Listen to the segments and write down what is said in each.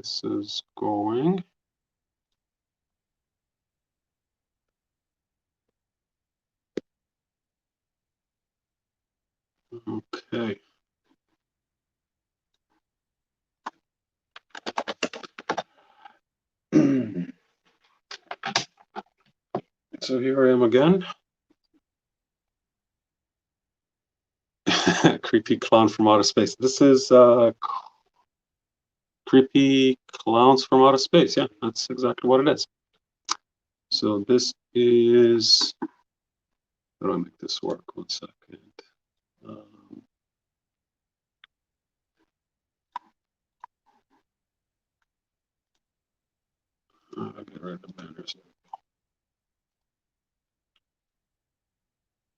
this is going. Okay. So here I am again. Creepy clown from outer space. This is creepy clowns from outer space. Yeah, that's exactly what it is. So this is, how do I make this work? 1 second. I'll get rid of the banners.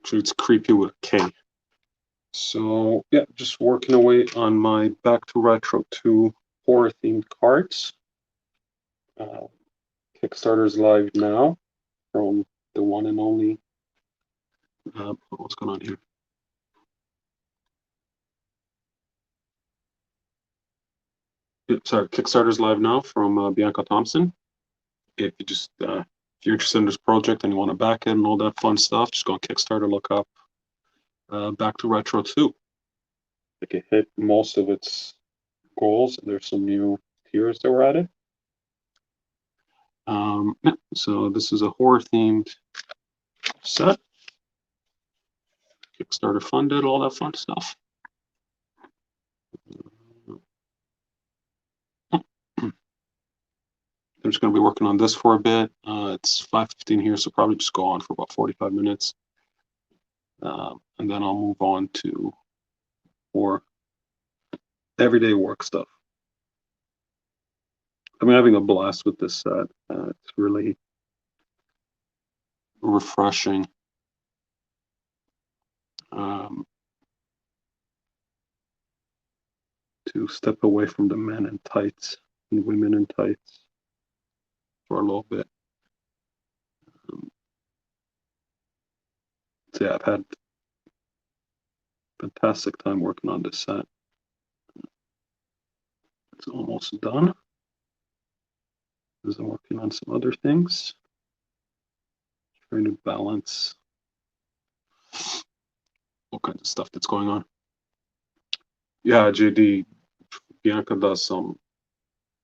Actually, it's creepy with a K. So yeah, just working away on my Back to Retro 2 horror themed cards. Kickstarter's live now from the one and only. What's going on here? Yeah, sorry, Kickstarter's live now from Bianca Thompson. If you just if you're interested in this project and you want to back it and all that fun stuff, just go on Kickstarter, look up Back to Retro 2. I think it hit most of its goals. There's some new tiers that were added. Yeah, so this is a horror themed set. Kickstarter funded, all that fun stuff. I'm just going to be working on this for a bit. It's 5:15 here, so probably just go on for about 45 minutes. And then I'll move on to more everyday work stuff. I'm having a blast with this set. It's really refreshing. To step away from the men in tights and women in tights for a little bit. So yeah, I've had fantastic time working on this set. It's almost done. As I'm working on some other things, trying to balance all kinds of stuff that's going on. Yeah, JD, Bianca does some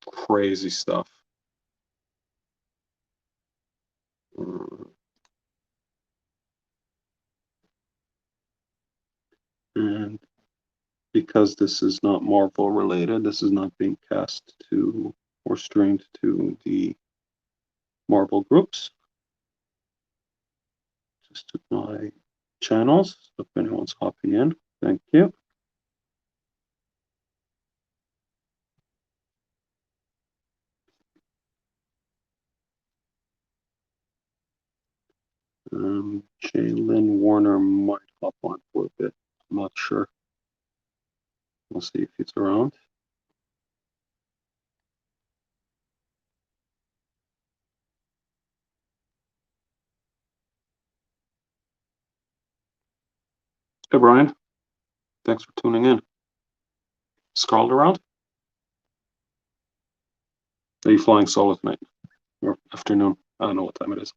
crazy stuff. And because this is not Marvel related, this is not being cast to or streamed to the Marvel groups. Just to my channels. So if anyone's hopping in, thank you. Jalen Warner might hop on for a bit. I'm not sure. We'll see if he's around. Hey, Brian. Thanks for tuning in. Scarlet around? Are you flying solo tonight? Or afternoon? I don't know what time it is.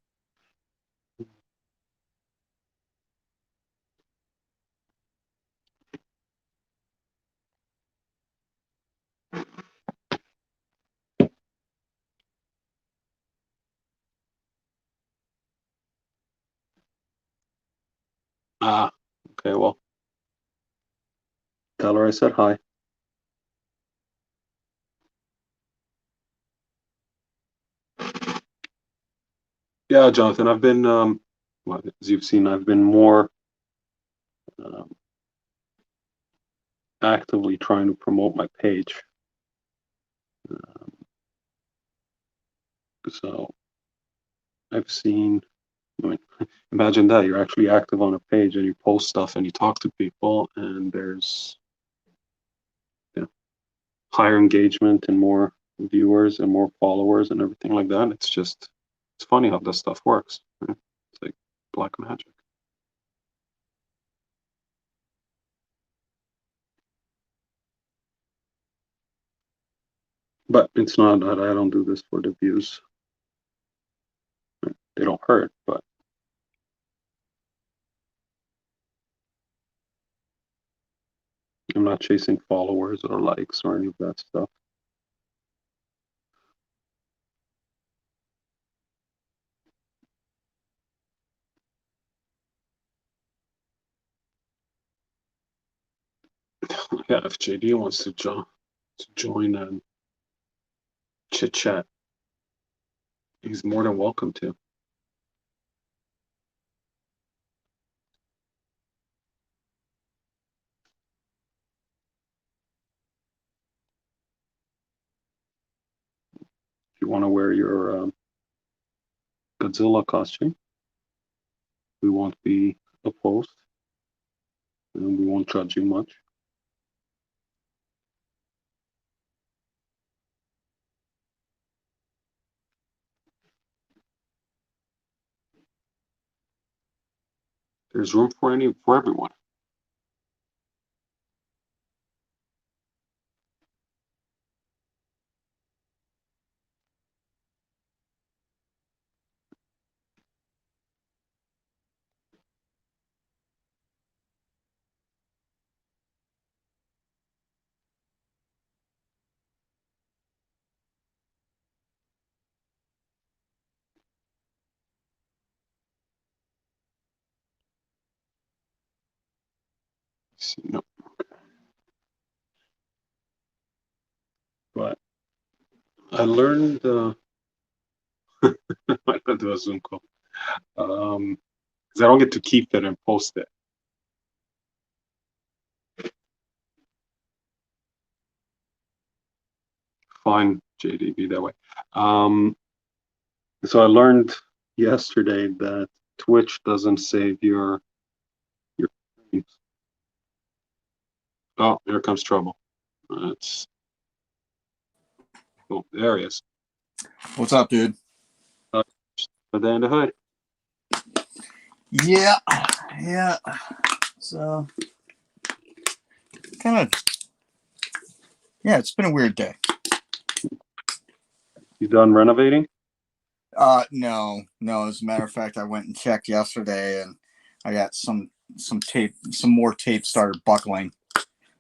Ah, okay, well. Tell her I said hi. Yeah, Jonathan, I've been, well, as you've seen, I've been more actively trying to promote my page. So I've seen, I mean, imagine that you're actually active on a page and you post stuff and you talk to people and there's higher engagement and more viewers and more followers and everything like that. It's just, it's funny how this stuff works. Right? It's like black magic. But It's not that I don't do this for the views. They don't hurt, but I'm not chasing followers or likes or any of that stuff. Yeah, if JD wants to join and chit chat, he's more than welcome to. If you want to wear your Godzilla costume, we won't be opposed, and we won't judge you much. There's room for everyone. See, no. But I learned I could do a Zoom call. Because I don't get to keep it and post it. Fine, JD, be that way. So I learned yesterday that Twitch doesn't save your. Oh, here comes trouble. It's oh, there he is. What's up, dude? But then the hood. Yeah. So, kind of, yeah, it's been a weird day. You done renovating? No. As a matter of fact, I went and checked yesterday, and I got some tape, some more tape started buckling.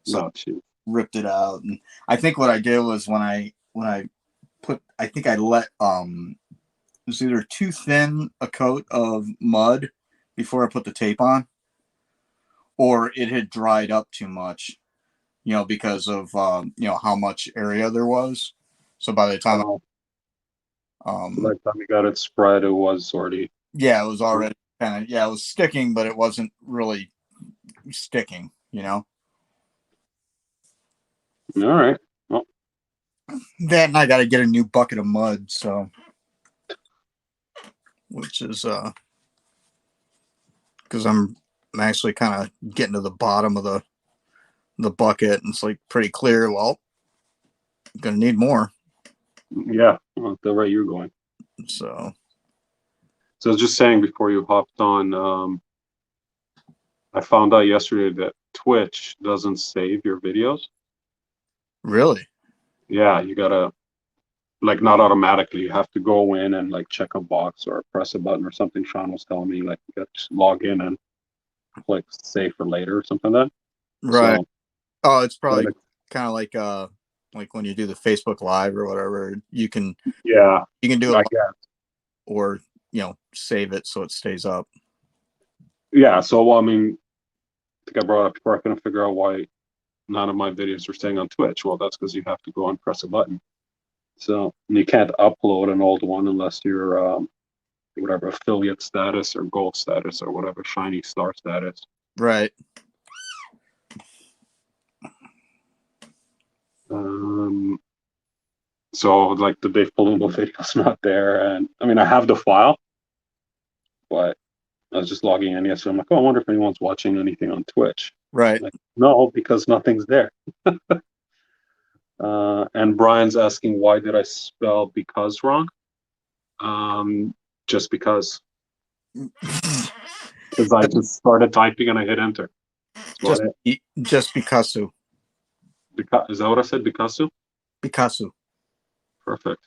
So ripped it out, and I think what I did was when I put, I think I let it was either too thin a coat of mud before I put the tape on, or it had dried up too much, because of how much area there was. So by the time by the time you got it spread, it was already. Yeah, it was already kind of, it was sticking, but it wasn't really sticking, All right. Well, Then I got to get a new bucket of mud, so, which is because I'm actually kind of getting to the bottom of the bucket, and it's like pretty clear. Well, I'm gonna need more. Yeah, the way you're going. So I was just saying before you hopped on, I found out yesterday that Twitch doesn't save your videos. Really? Yeah, you gotta not automatically. You have to go in and check a box or press a button or something. Sean was telling me you got to log in and click save for later or something like that. Right. So, oh, it's probably kind of like when you do the Facebook Live or whatever. You can do it, or save it so it stays up. Yeah. So I mean, I think I brought up before. I couldn't figure out why none of my videos are staying on Twitch. Well, that's because you have to go and press a button. So you can't upload an old one unless you're whatever affiliate status or gold status or whatever shiny star status. Right. So the Dave Palumbo video's not there, and I mean I have the file, but I was just logging in yesterday. I'm like, oh, I wonder if anyone's watching anything on Twitch. Right. No, because nothing's there. And Brian's asking why did I spell because wrong? Just because. Because I just started typing and I hit enter. Just becasue. Is that what I said? Becasue? Becasue. Perfect.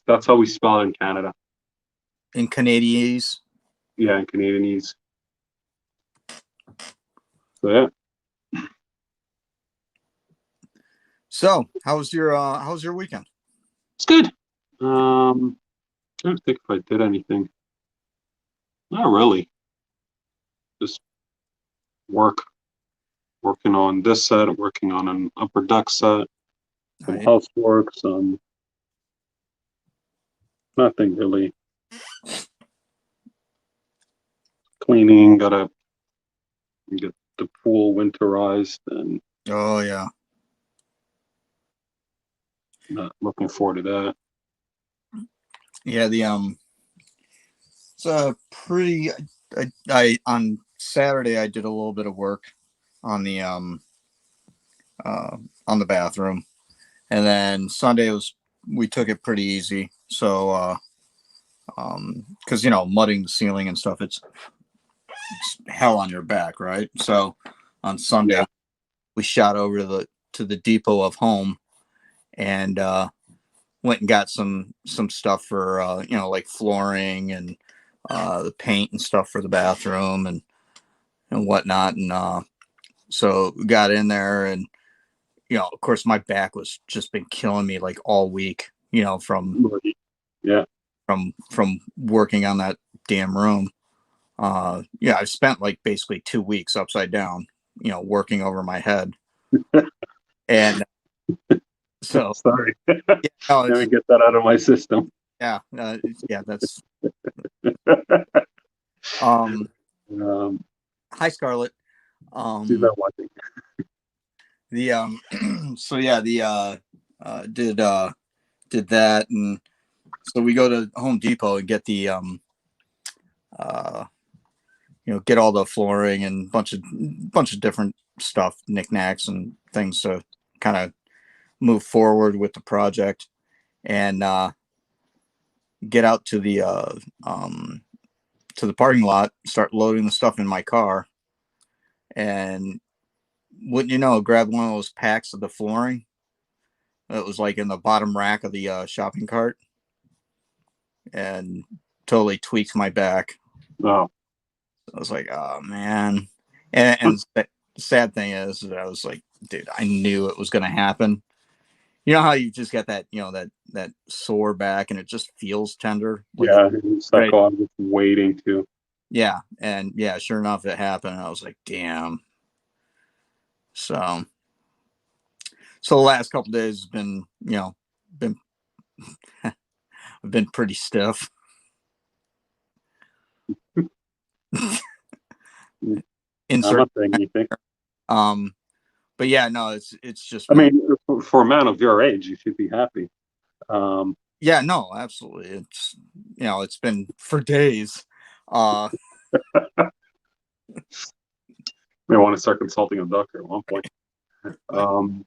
That's how we spell it in Canada. In Canadiese. Yeah, in Canadianese. So yeah, So, how's your weekend? it's good. I don't think if I did anything. Not really. Just work, working on this set, working on an upper deck set, some Right. housework, some nothing really. Cleaning, gotta get the pool winterized, and Oh yeah. not looking forward to that. Yeah, it's a pretty I on Saturday I did a little bit of work on the bathroom. And then Sunday was we took it pretty easy. So because mudding the ceiling and stuff, it's hell on your back, right? So on Sunday Yeah, we shot over to the depot of home and went and got some stuff for like flooring and the paint and stuff for the bathroom and whatnot. And so we got in there and of course my back was just been killing me like all week, yeah. from working on that damn room. Yeah, I've spent like basically 2 weeks upside down, working over my head. And so Sorry, yeah, no, let me get that out of my system. yeah, that's um Um, hi Scarlett. she's Um not watching. the so yeah, the did that. And so we go to Home Depot and get the uh get all the flooring and bunch of different stuff, knickknacks and things to kind of move forward with the project. And get out um to the parking lot, start loading the stuff in my car, and wouldn't you know, grab one of those packs of the flooring that was like in the bottom rack of the shopping cart, and totally tweaked my back. Oh, I was like, oh man. And the sad thing is that I was like, dude, I knew it was going to happen. You know how you just get that, that sore back and it just feels tender, like it's yeah. It's like, right. oh, I'm just waiting to. Yeah, and yeah, sure enough, it happened. And I was like, damn. So, so the last couple days has been, been been pretty stiff. I'm Insert. not saying anything. Um, but yeah, no, it's just I been. mean, for a man of your age, you should be happy. Um, Yeah, no, absolutely. It's been for days. Uh, may want to start consulting a doctor at one point. Um,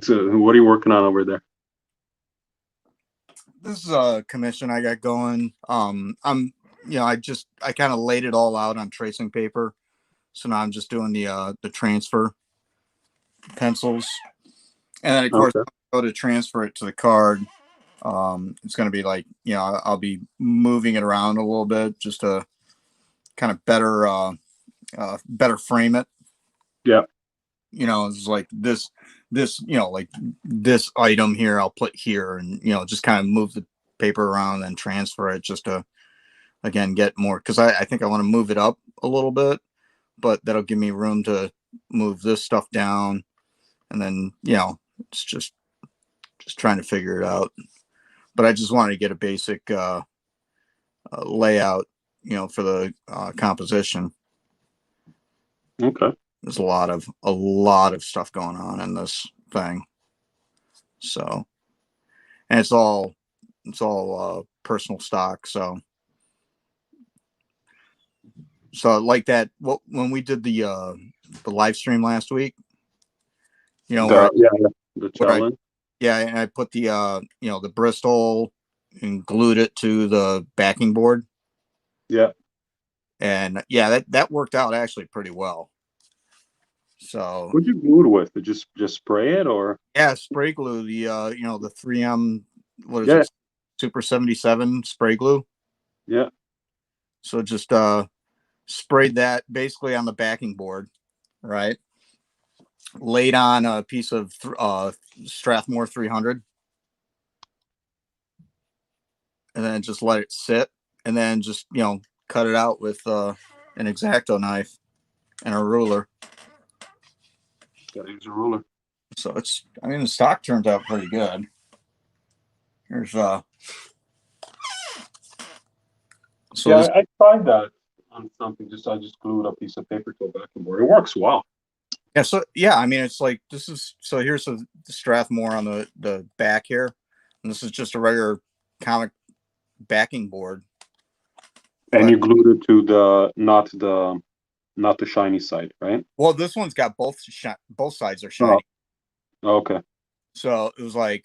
so what are you working on over there? this is a commission I got going. I kind of laid it all out on tracing paper, so now I'm just doing the transfer pencils, and then of course Okay. I'll go to transfer it to the card. It's going to be like I'll be moving it around a little bit just to kind of better frame it. Yeah. It's like this like this item here I'll put here, and just kind of move the paper around and transfer it just to again get more, because I think I want to move it up a little bit, but that'll give me room to move this stuff down. And then it's just trying to figure it out. But I just wanted to get a basic layout, for the composition. Okay. There's a lot of stuff going on in this thing. So, and it's all personal stock. So like that. When we did the live stream last week, where The yeah, yeah, the where I challenge. yeah, and I put the Bristol and glued it to the backing board, Yeah. and yeah, that worked out actually pretty well. So What'd you glue it with? Just spray it or? yeah, spray glue, the the 3M, what is Yeah, it? Super 77 spray glue. yeah. So just sprayed that basically on the backing board, right? Laid on a piece of Strathmore 300, and then just let it sit, and then just cut it out with an X-Acto knife and a ruler. Gotta use a ruler. So I mean, the stock turns out pretty good. Here's so Yeah, this I tried that on something. I just glued a piece of paper to a backing board. It works well. yeah, so yeah, I mean, it's like this is so here's the Strathmore on the back here, and this is just a regular comic backing board. And But you glued it to not the shiny side, right? well, this one's got both sides are Oh, shiny, okay. so it was like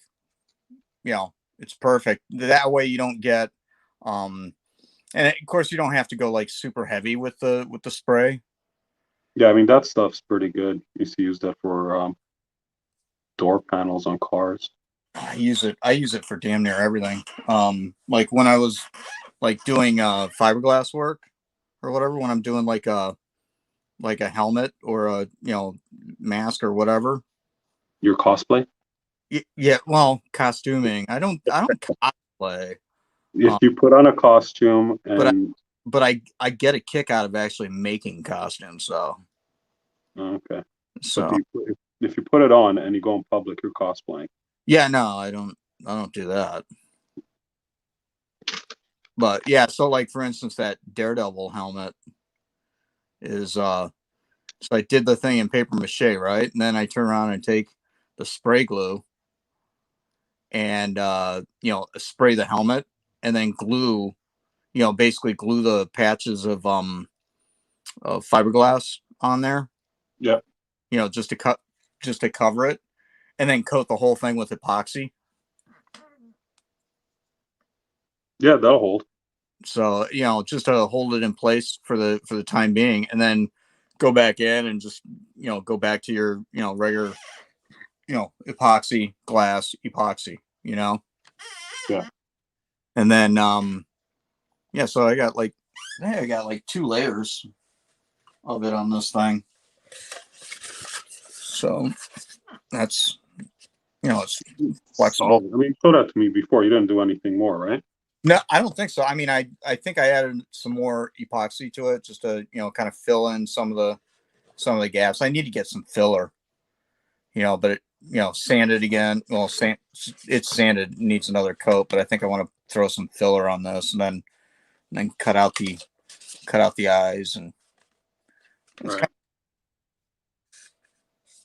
it's perfect. That way you don't get um, and of course you don't have to go like super heavy with the spray. Yeah, I mean that stuff's pretty good. Used to use that for door panels on cars. I use it for damn near everything. Like when I was like doing fiberglass work or whatever, when I'm doing like a helmet or a mask or whatever. Your cosplay? Yeah, well, costuming. I don't cosplay. If Um, you put on a costume but I and but I get a kick out of actually making costumes. okay, but So if you put it on and you go in public, you're cosplaying. yeah, no, I don't do that. But yeah, so like for instance, that Daredevil helmet is so I did the thing in paper mache, right? And then I turn around and take the spray glue and spray the helmet and then glue, basically glue the patches of fiberglass on there, Yeah, just to cover it, and then coat the whole thing with epoxy. yeah, that'll hold. So just to hold it in place for the time being, and then go back in and just go back to your regular epoxy glass epoxy, Yeah, and then yeah. So I got like 2 layers of it on this thing. So that's it's flexible. solid. I mean, you showed that to me before. You didn't do anything more, right? No, I don't think so. I mean, I think I added some more epoxy to it just to kind of fill in some of the gaps. I need to get some filler, but sanded again. Well, it's sanded, needs another coat, but I think I want to throw some filler on this and then cut out the eyes, and it's Right.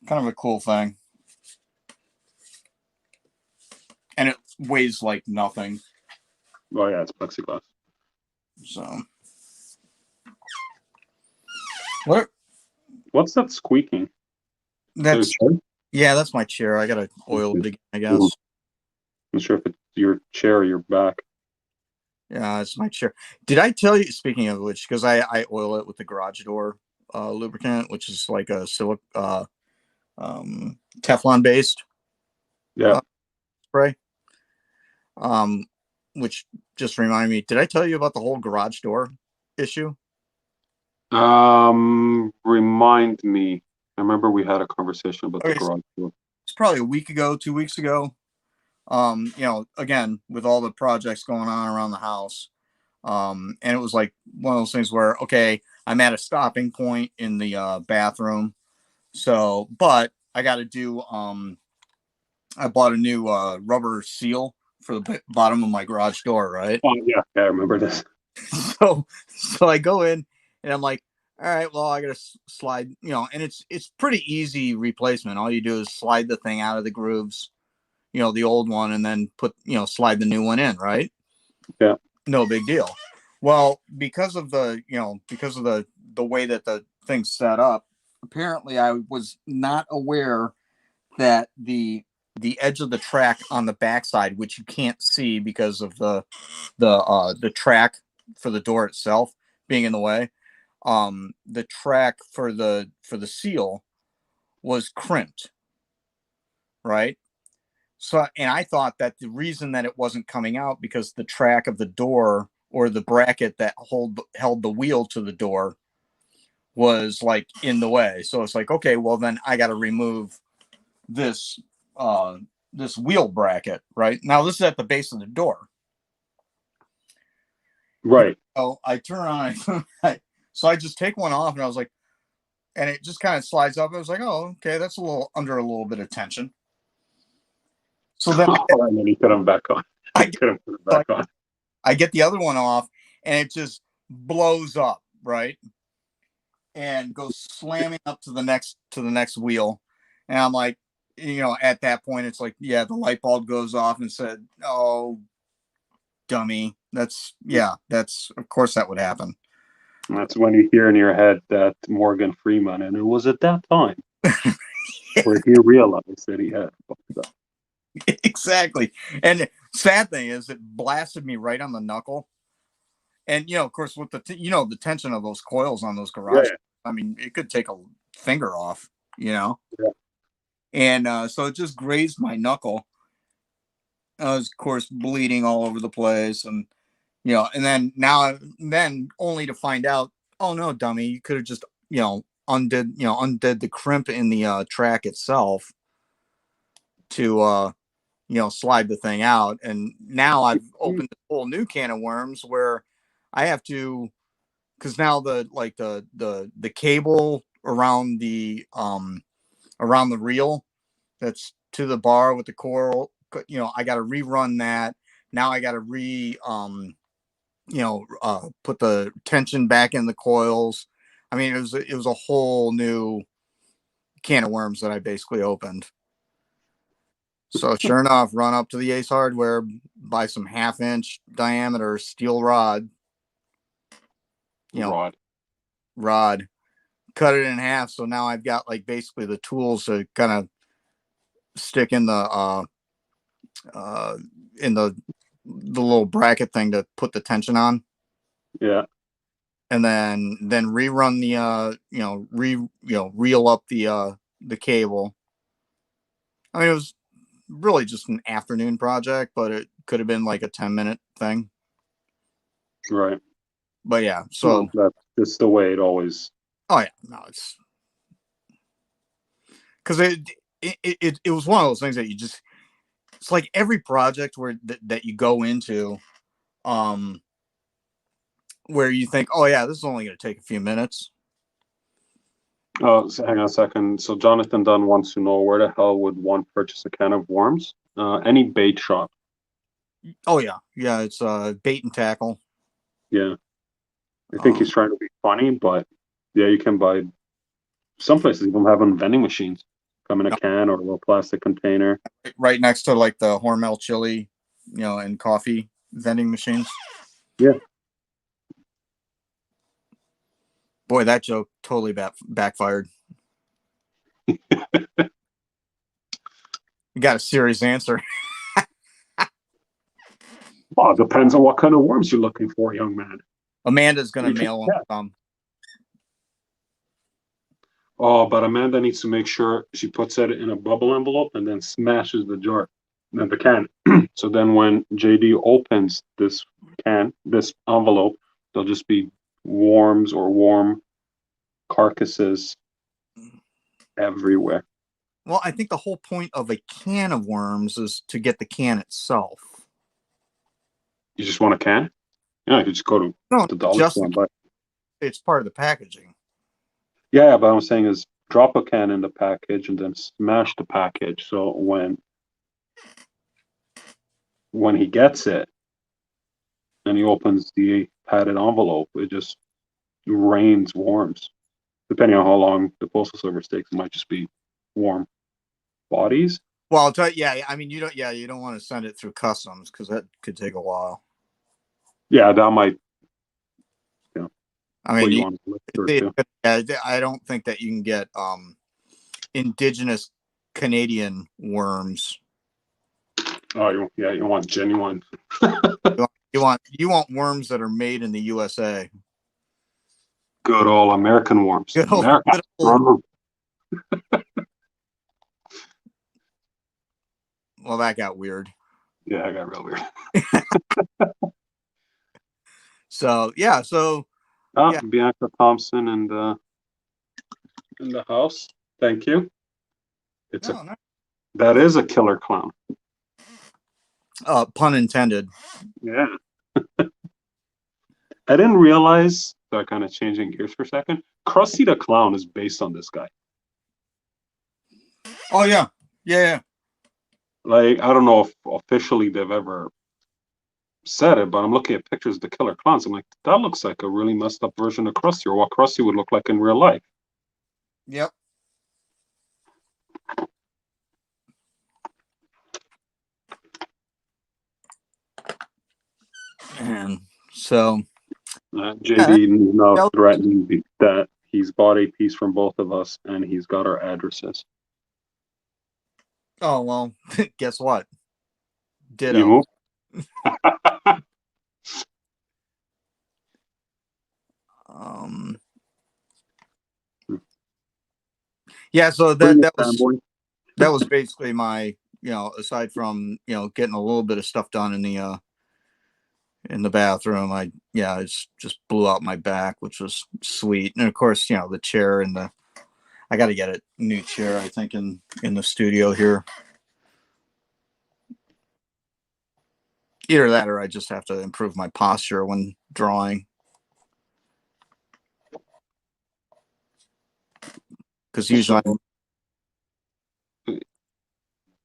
kind of a cool thing. And it weighs like nothing. Oh yeah, it's plexiglass. So what? What's that squeaking? Is that your That's chair? yeah, that's my chair. I gotta oil Okay. it again, I I'm guess. not sure if it's your chair or your back. Yeah, it's my chair. Did I tell you? Speaking of which, because I oil it with the garage door lubricant, which is like a Teflon based Yeah. spray. Um, which just reminded me. Did I tell you about the whole garage door issue? Remind me. I remember we had a conversation about the Okay, so garage door. it's probably a week ago, 2 weeks ago. Again, with all the projects going on around the house, and it was like one of those things where, okay, I'm at a stopping point in the bathroom. So, but I got to do, I bought a new rubber seal for the bottom of my garage door, right? Oh yeah, yeah, I remember this. So I go in and I'm like, all right, well, I got to slide, and it's pretty easy replacement. All you do is slide the thing out of the grooves, the old one, and then slide the new one in, right? Yeah. No big deal. Well, because of the way that the thing's set up, apparently I was not aware that the edge of the track on the backside, which you can't see because of the track for the door itself being in the way, the track for the seal was crimped, right? So, and I thought that the reason that it wasn't coming out because the track of the door or the bracket that held the wheel to the door was like in the way. So it's like, okay, well then I got to remove this this wheel bracket, right? Now this is at the base of the door. Right. So I turn on, so I just take one off, and I was like, and it just kind of slides up. I was like, oh, okay, that's a little under a little bit of tension. So then And then you put them back on. I, Put them back on. I get the other one off, and it just blows up, right, and goes slamming up to the next wheel. And I'm like, at that point, it's like, yeah, the light bulb goes off and said, "Oh, dummy, that's of course that would happen." And that's when you hear in your head that Morgan Freeman, and it was at that time where he realized that he had fucked up. Exactly. And sad thing is, it blasted me right on the knuckle. And of course, with the the tension of those coils on those garage, I mean, it could take a finger off. Yeah. And so it just grazed my knuckle. I was, of course, bleeding all over the place, and and then only to find out, oh no, dummy, you could have just undid the crimp in the track itself to slide the thing out. And now I've opened a whole new can of worms where I have to, because now the cable around the reel that's to the bar with the coil, I got to rerun that. Now I got to put the tension back in the coils. I mean, it was a whole new can of worms that I basically opened. So sure enough, run up to the Ace Hardware, buy some 1/2-inch diameter steel rod. Rod, cut it in half. So now I've got like basically the tools to kind of stick in the little bracket thing to put the tension on. Yeah. And then rerun the reel up the cable. I mean, it was really just an afternoon project, but it could have been like a 10-minute thing. Right. But yeah, so that's just the way it always. Oh yeah, no, it's because it was one of those things that it's like every project where that you go into, where you think, oh yeah, this is only going to take a few minutes. Oh, so hang on a second. So Jonathan Dunn wants to know, where the hell would one purchase a can of worms? Any bait shop. Oh yeah, it's bait and tackle. Yeah, I think he's trying to be funny, but yeah, you can buy. Some places even have vending machines, come in a can or a little plastic container. Right next to like the Hormel chili, and coffee vending machines. Yeah. Boy, that joke totally backfired. You got a serious answer. Well, it depends on what kind of worms you're looking for, young man. Amanda's going to mail them some. Oh, but Amanda needs to make sure she puts it in a bubble envelope and then smashes the jar, and the can. So then when JD opens this envelope, there'll just be worms or worm carcasses everywhere. Well, I think the whole point of a can of worms is to get the can itself. You just want a can? Yeah, you could just go to the dollar store and buy. It's part of the packaging. Yeah, but I'm saying is drop a can in the package and then smash the package. So when he gets it and he opens the padded envelope, it just rains worms. Depending on how long the postal service takes, it might just be warm bodies. Well, I'll tell you, yeah, I mean, you don't want to send it through customs because that could take a while. Yeah, that might. Yeah. I mean, I don't think that you can get indigenous Canadian worms. Oh, you want genuine. you want worms that are made in the USA. Good old American worms. Good old Well, that got weird. Yeah, I got real weird. So yeah, so yeah. Bianca Thompson in the house. Thank you. No, no. That is a killer clown. Pun intended. Yeah. I didn't realize, so kind of changing gears for a second. Krusty the Clown is based on this guy. Oh yeah, yeah. Like, I don't know if officially they've ever said it, but I'm looking at pictures of the killer clowns. I'm like, that looks like a really messed up version of Krusty, or what Krusty would look like in real life. Yep. And so JD is now that, threatening that he's bought a piece from both of us and he's got our addresses. oh well, guess what? You Ditto. move? Yeah, so Bring that it, that was fanboy. that was basically my, aside from, getting a little bit of stuff done in the bathroom, I just blew out my back, which was sweet. And of course, the chair and I got to get a new chair, I think, in the studio here. Either that or I just have to improve my posture when drawing. Because usually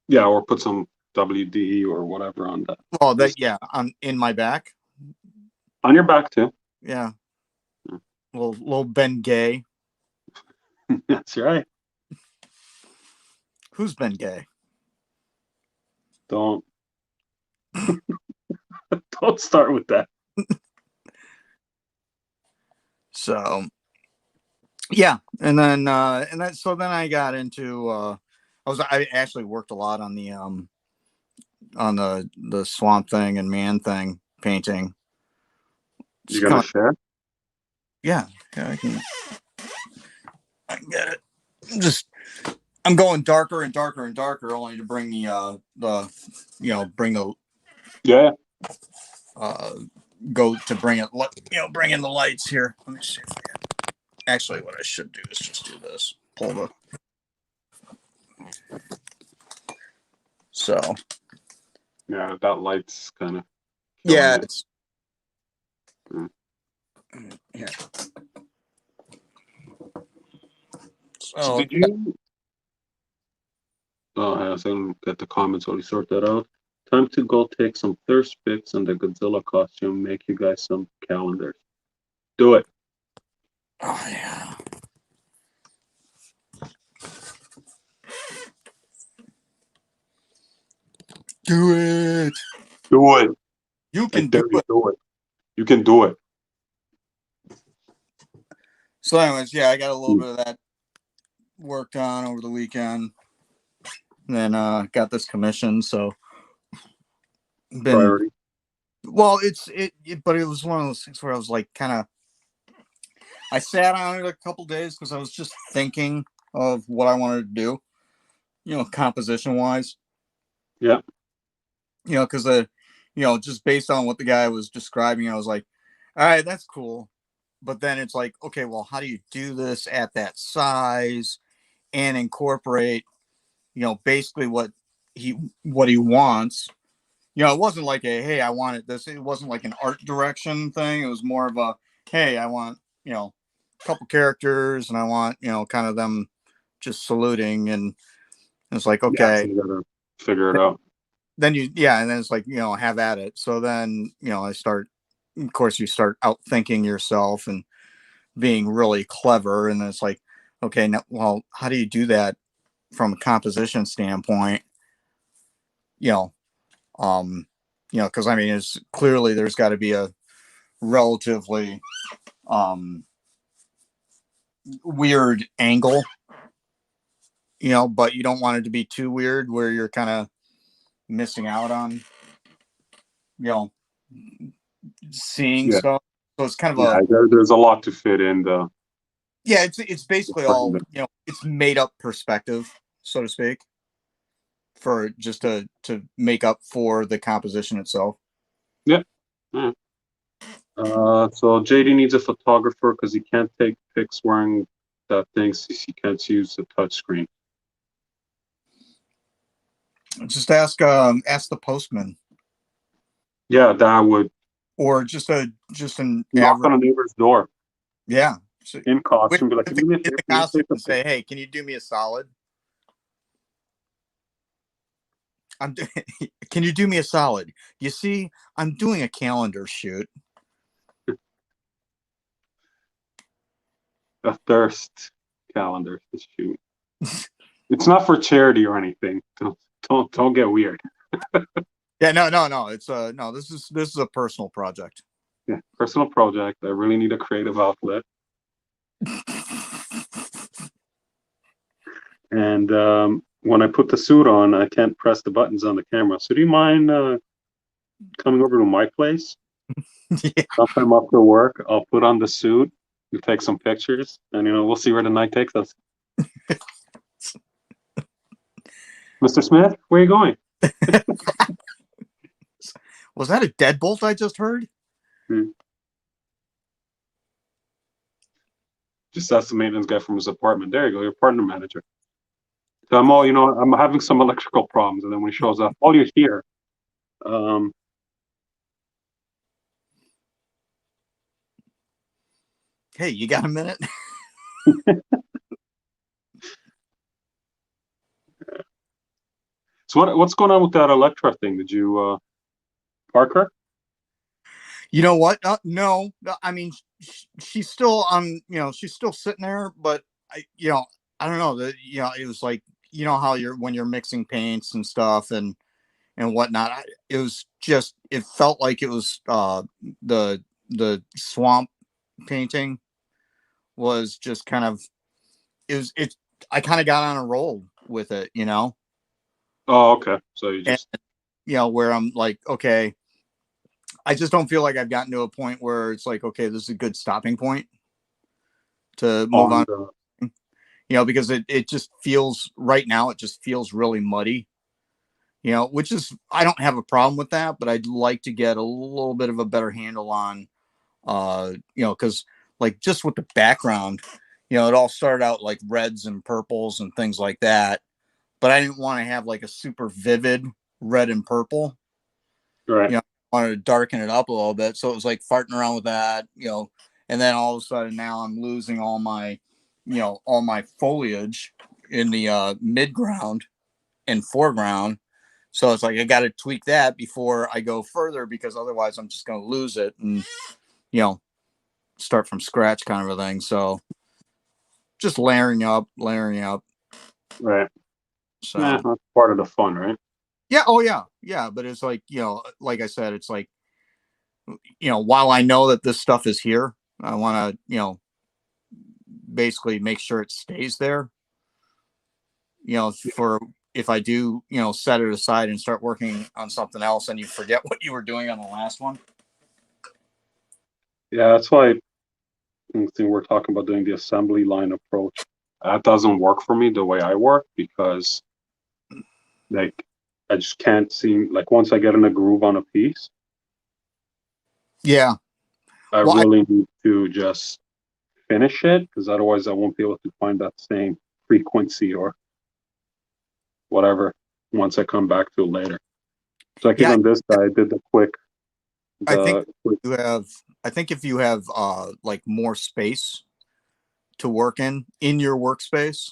Yeah, or put some WD or whatever on that. well, on in my back. On your back too. Yeah. Little Ben Gay. That's right. Who's Ben Gay? Don't don't start with that. So yeah, and then so then I got into I actually worked a lot on the Swamp Thing and Man Thing painting. You gonna share? Yeah, I can get it. I'm going darker and darker and darker, only to bring bring the Yeah. go to bring it, bring in the lights here. Let me see if I can. Actually, what I should do is just do this. Pull the so. Yeah, that light's kind of. Yeah, it's. Yeah. So did you? Oh, I was gonna get the comments already sort that out. Time to go take some thirst pics in the Godzilla costume. Make you guys some calendars. Do it. Oh yeah. Do it. Do it. You can do it. Do it. You can do it. So, anyways, yeah, I got a little bit of that worked on over the weekend. And then got this commission, so Priority. Well, but it was one of those things where I was like, I sat on it a couple days because I was just thinking of what I wanted to do, composition wise. Yeah. Because just based on what the guy was describing, I was like, all right, that's cool. But then it's like, okay, well, how do you do this at that size and incorporate, basically what he wants? It wasn't like hey, I wanted this. It wasn't like an art direction thing. It was more of a, hey, I want, a couple characters and I want, kind of them just saluting. And it's like, okay. Yeah, so you gotta figure it out. Then and then it's like, have at it. So then, of course, you start outthinking yourself and being really clever. And then it's like, okay, now, well, how do you do that from a composition standpoint? Because I mean, it's clearly there's got to be a relatively weird angle, but you don't want it to be too weird where you're kind of missing out on, seeing stuff. So it's kind of there's a lot to fit in the. Yeah, it's basically all, it's made up perspective, so to speak. for just to make up for the composition itself. Yeah. Yeah. So JD needs a photographer because he can't take pics wearing that thing since he can't use the touch screen. Just ask the postman, Yeah, that would or just an knock average. on a neighbor's door Yeah. So, in with, costume, be like, with "Can you do me a in favor? the Can you costume take a and picture?" say, "Hey, can you do me a solid? I'm can you do me a solid? You see, I'm doing a calendar shoot." A thirst calendar to shoot. It's not for charity or anything. Don't get weird. Yeah, no. It's no. This is a personal project. Yeah, personal project. I really need a creative outlet. And when I put the suit on, I can't press the buttons on the camera. So do you mind coming over to my place Yeah. sometime after work? I'll put on the suit, you take some pictures, and we'll see where the night takes us. Mr. Smith, where are you going? Was that a deadbolt I just heard? Hmm. Just ask the maintenance guy from his apartment. There you go, your partner manager. So I'm having some electrical problems, and then when he shows up, all you hear, um, Hey, you got a minute? so what's going on with that Electra thing? Did you park her? You know what? No, I mean, she's still she's still sitting there, but I don't know that, it was like, how when you're mixing paints and stuff and whatnot. It was just, it felt like it was the swamp painting was just kind of, it I kind of got on a roll with it, Oh, okay. So you and just where I'm like, okay, I just don't feel like I've gotten to a point where it's like, okay, this is a good stopping point to move on on, the because it just feels right now, it just feels really muddy, which is, I don't have a problem with that, but I'd like to get a little bit of a better handle on, because like just with the background, it all started out like reds and purples and things like that, but I didn't want to have like a super vivid red and purple. right, Wanted to darken it up a little bit. So it was like farting around with that, and then all of a sudden now I'm losing all my foliage in the mid ground and foreground. So it's like I got to tweak that before I go further, because otherwise I'm just going to lose it and, you know, start from scratch kind of a thing. So just layering up, layering up. right. Yeah, So that's part of the fun, right? yeah, oh yeah, yeah. But it's like, like I said, it's like, while I know that this stuff is here, I want to, basically make sure it stays there, for if I do, set it aside and start working on something else and you forget what you were doing on the last one. Yeah, that's why I think we're talking about doing the assembly line approach. That doesn't work for me the way I work because like I just can't seem like once I get in a groove on a piece, Yeah. I Well, really need to just finish it because otherwise I won't be able to find that same frequency or whatever once I come back to it later. So like yeah, even this guy I did I think the quick you have, I think if you have like more space to work in your workspace,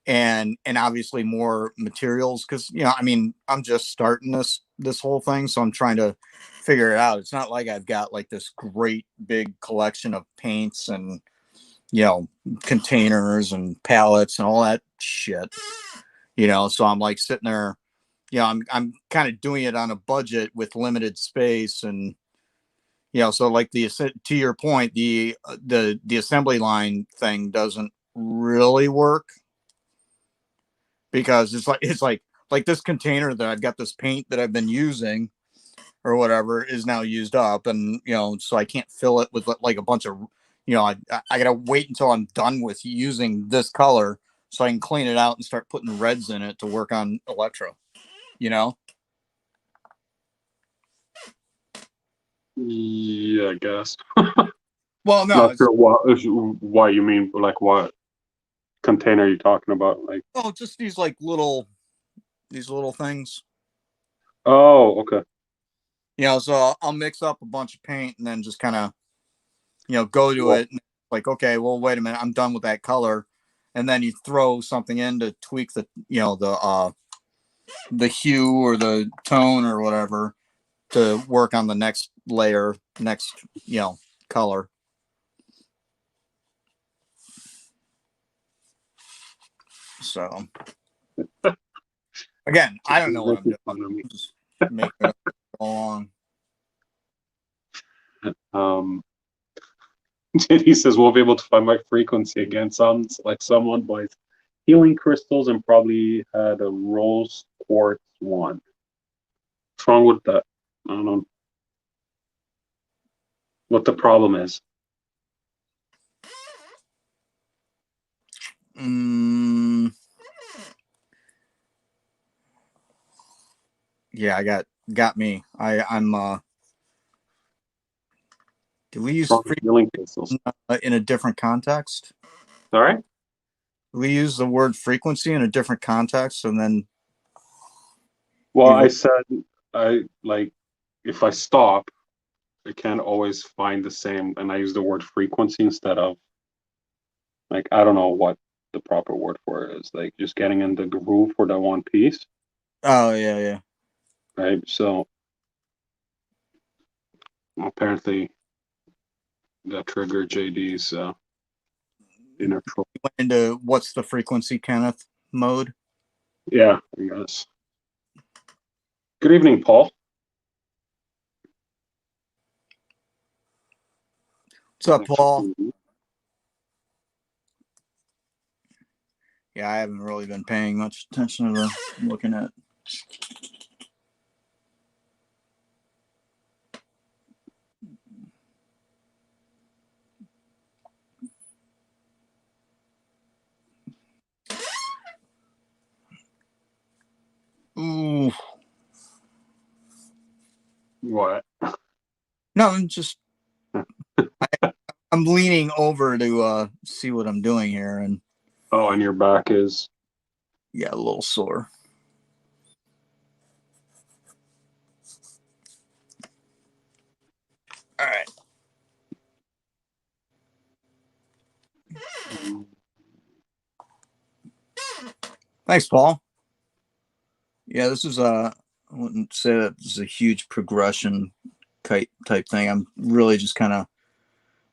and obviously more materials, because I mean, I'm just starting this whole thing, so I'm trying to figure it out. It's not like I've got like this great big collection of paints and you know containers and pallets and all that shit, so I'm like sitting there, I'm kind of doing it on a budget with limited space. And so like to your point, the assembly line thing doesn't really work, because it's like this container that I've got, this paint that I've been using or whatever, is now used up, and so I can't fill it with like a bunch of, I gotta wait until I'm done with using this color so I can clean it out and start putting reds in it to work on electro. You know? Yeah, I guess. Well, no, Not it's sure why you mean, like what container are you talking about? Like, just these little things. oh, okay. So I'll mix up a bunch of paint and then just kind of go to Well, it. And like, okay, well, wait a minute, I'm done with that color, and then you throw something in to tweak the hue or the tone or whatever to work on the next layer, next color. So again, I don't know what I'm doing. I'm just making it go along. um, JD says won't be able to find my frequency again. Sounds like someone buys healing crystals and probably had a rose quartz one. What's wrong with that? I don't know what the problem is. Yeah, I got me. I'm. Do we What's use wrong with free healing crystals? in a different context? All right. We use the word frequency in a different context, and then Well, you. I said I like if I stop, I can't always find the same, and I use the word frequency instead of like I don't know what the proper word for it is. Like just getting in the groove for that one piece, Oh yeah, yeah. right? So apparently that triggered JD's inner troll. Went into what's the frequency, Kenneth mode. Yeah, I guess. Good evening, Paul. What's up, Thanks for Paul? tuning in. Yeah, I haven't really been paying much attention to looking at. Ooh, What? no, I'm leaning over to see what I'm doing here, and Oh, and your back is yeah, a little sore. All right. Thanks, Paul. Yeah, this is I wouldn't say that this is a huge progression type thing. I'm really just kind of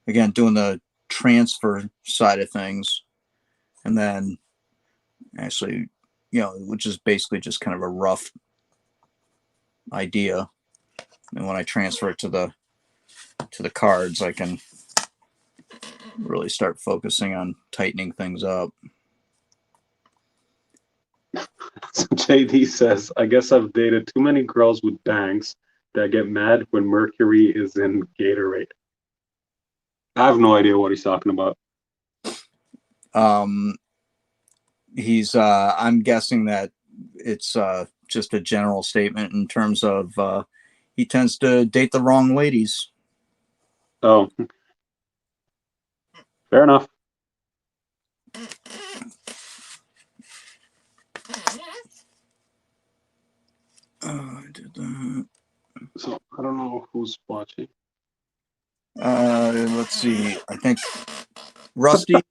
again doing the transfer side of things, and then actually, which is basically just kind of a rough idea. And when I transfer it to the cards, I can really start focusing on tightening things up. so JD says, I guess I've dated too many girls with bangs that get mad when Mercury is in Gatorade. I have no idea what he's talking about. Um, he's I'm guessing that it's just a general statement in terms of he tends to date the wrong ladies. Oh, fair enough. I did that. So I don't know who's watching. Let's see. I think Rusty,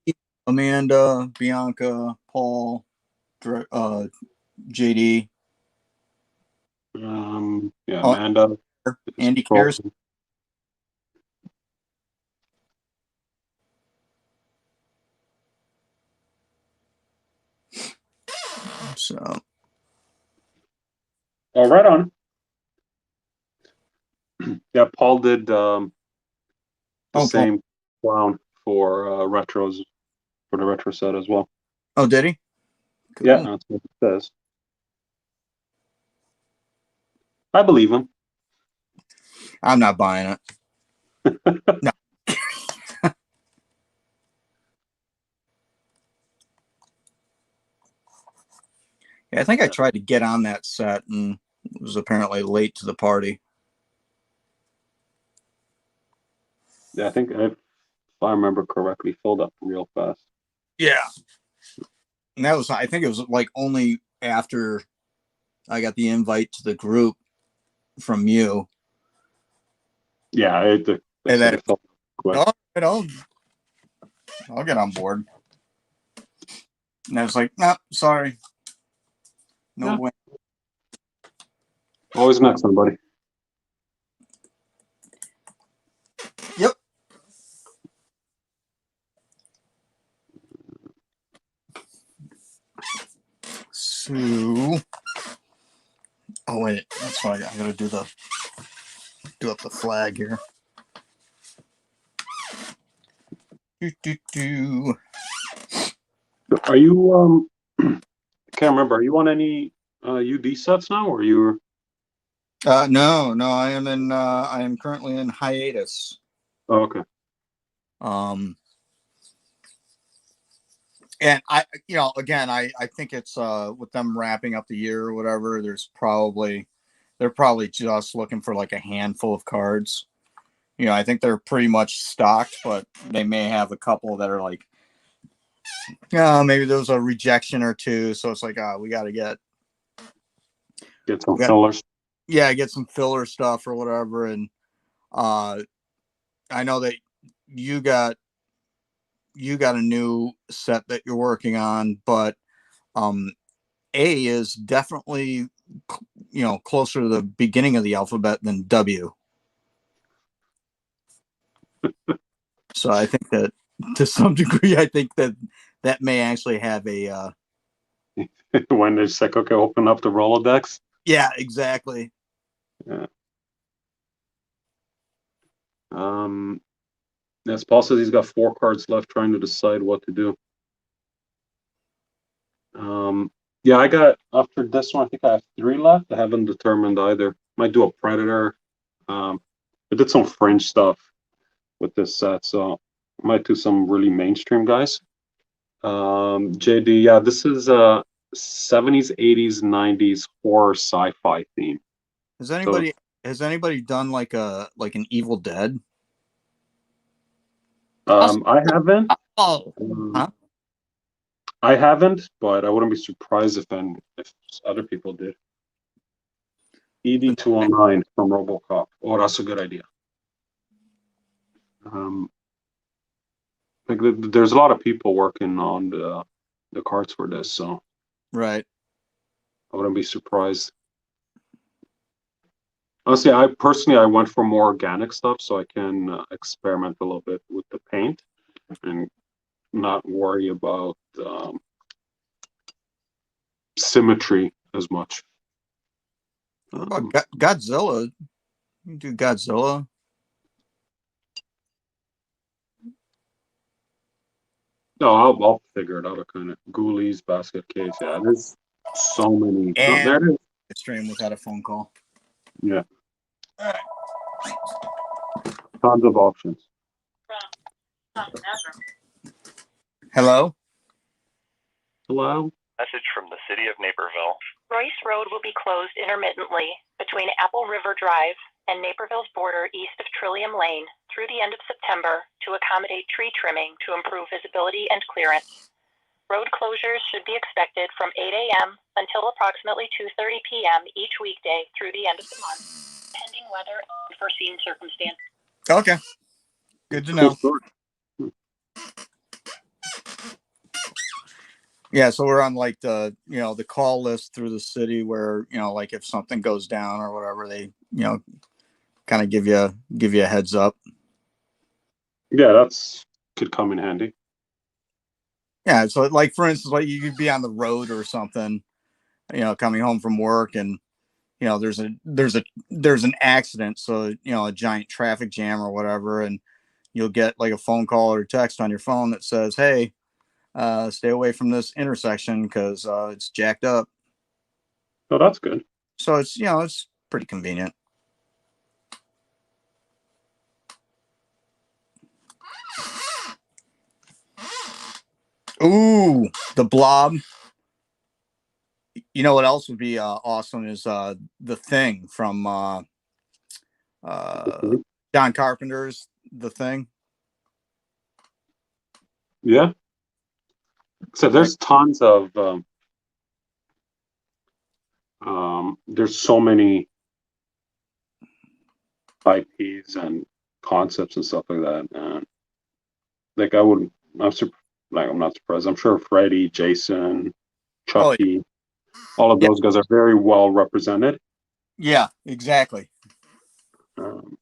Amanda, Bianca, Paul, JD, Yeah, Amanda is Andy Kears. trolling. So, Oh, right on. Yeah, Paul did the Paul. same clown for retros for the retro set as well. Oh, did he? Yeah, Cool. that's what it says. I believe him. I'm not buying it. No. I think I tried to get on that set and was apparently late to the party. Yeah, I think if I remember correctly, filled up real fast. Yeah. And that was, I think it was like only after I got the invite to the group from you. Yeah, they And said then, it filled up quick. oh, I'll get on board. And I was like, no, sorry. No Yeah, way. always next somebody. Yep. So, oh wait, that's why I gotta do up the flag here. Do, do, do. Are you I can't remember. Are you on any UD sets now, or you? No, I am currently in hiatus. Oh, okay. Um, and again, I think it's with them wrapping up the year or whatever. They're probably just looking for like a handful of cards. I think they're pretty much stocked, but they may have a couple that are like, maybe there was a rejection or two. So it's like, we got to Get some fillers. get some filler stuff or whatever. And I know that you got a new set that you're working on, but A is definitely closer to the beginning of the alphabet than W. So I think that to some degree, I think that may actually have a When it's like, okay, open up the Rolodex. yeah, exactly. Yeah. As Paul says, he's got 4 cards left, trying to decide what to do. Yeah, I got after this one. I think I have 3 left. I haven't determined either. Might do a Predator. I did some fringe stuff with this set, so I might do some really mainstream guys. JD, yeah, this is 70s, 80s, 90s horror sci-fi theme. Has So anybody done like an Evil Dead? I haven't. Oh, Um, huh? I haven't, but I wouldn't be surprised if other people did. ED209 from RoboCop. Oh, that's a good idea. Um, like there's a lot of people working on the cards for this, so Right. I wouldn't be surprised. Honestly, I went for more organic stuff, so I can experiment a little bit with the paint and not worry about symmetry as much. What about Um, Godzilla? You do Godzilla? no, I'll figure it out. A kind of Ghoulies basket case. Yeah, there's so many. Oh, there And it is. stream without a phone call. Yeah, tons of options. Hello. Hello. Message from the city of Naperville. Royce Road will be closed intermittently between Apple River Drive and Naperville's border east of Trillium Lane through the end of September to accommodate tree trimming to improve visibility and clearance. Road closures should be expected from 8 a.m. until approximately 2:30 p.m. each weekday through the end of the month, pending weather and unforeseen circumstances. Okay. Good to Cool know. story. Yeah, so we're on like the call list through the city where, like if something goes down or whatever, they, kind of give you a heads up. Yeah, that's could come in handy. Yeah, so like for instance, like you could be on the road or something, coming home from work and there's an accident, so a giant traffic jam or whatever, and you'll get like a phone call or text on your phone that says, "Hey, stay away from this intersection because it's jacked up." Oh, that's good. So it's pretty convenient. Ooh, the Blob. You know what else would be awesome is The Thing from John Carpenter's The Thing. Yeah. So there's tons of there's so many IPs and concepts and stuff like that. And like I wouldn't, I'm not surprised. I'm sure Freddy, Jason, Oh, Chucky, all of yeah, those guys are very well represented. yeah, exactly. So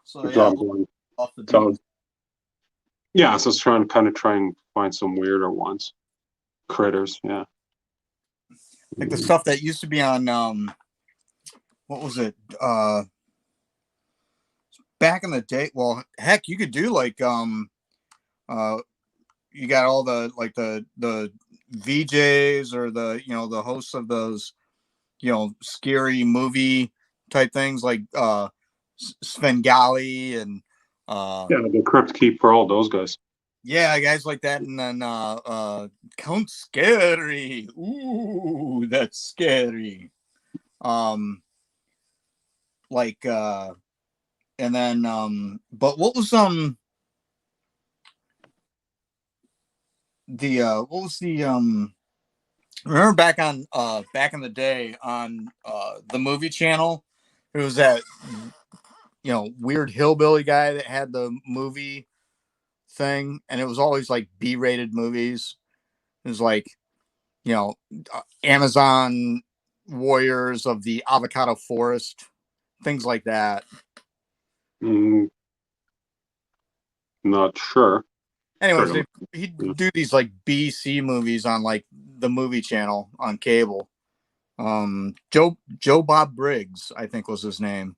So yeah, I'm going. off the So beat. yeah, so I was try and find some weirder ones, critters. Yeah. Like the stuff that used to be on what was it? Back in the day. Well, heck, you could do like uh you got all the like the VJs or the the hosts of those scary movie type things like Svengali and Yeah, the Crypt Keeper, all those guys. yeah, guys like that, and then Count Scary. Ooh, that's scary. Like and then but what was the what was the remember back in the day on the movie channel, it was that weird hillbilly guy that had the movie thing, and it was always like B-rated movies. It was like Amazon warriors of the avocado forest, things like that. Mm, not sure. Anyways, Sure. he'd do these like BC movies on like the movie channel on cable. Joe Bob Briggs, I think was his name.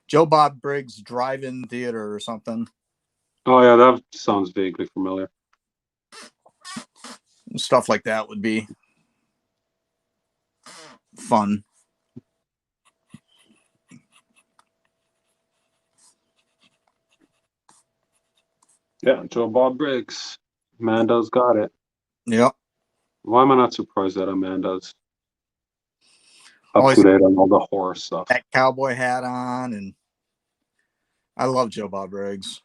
Joe Bob Briggs Drive-In Theater or something. Oh yeah, that sounds vaguely familiar. Stuff like that would be fun. Yeah, Joe Bob Briggs. Amanda's got it. Yep. Why am I not surprised that Amanda's up Always to date on all the horror stuff? that cowboy hat on, and I love Joe Bob Briggs.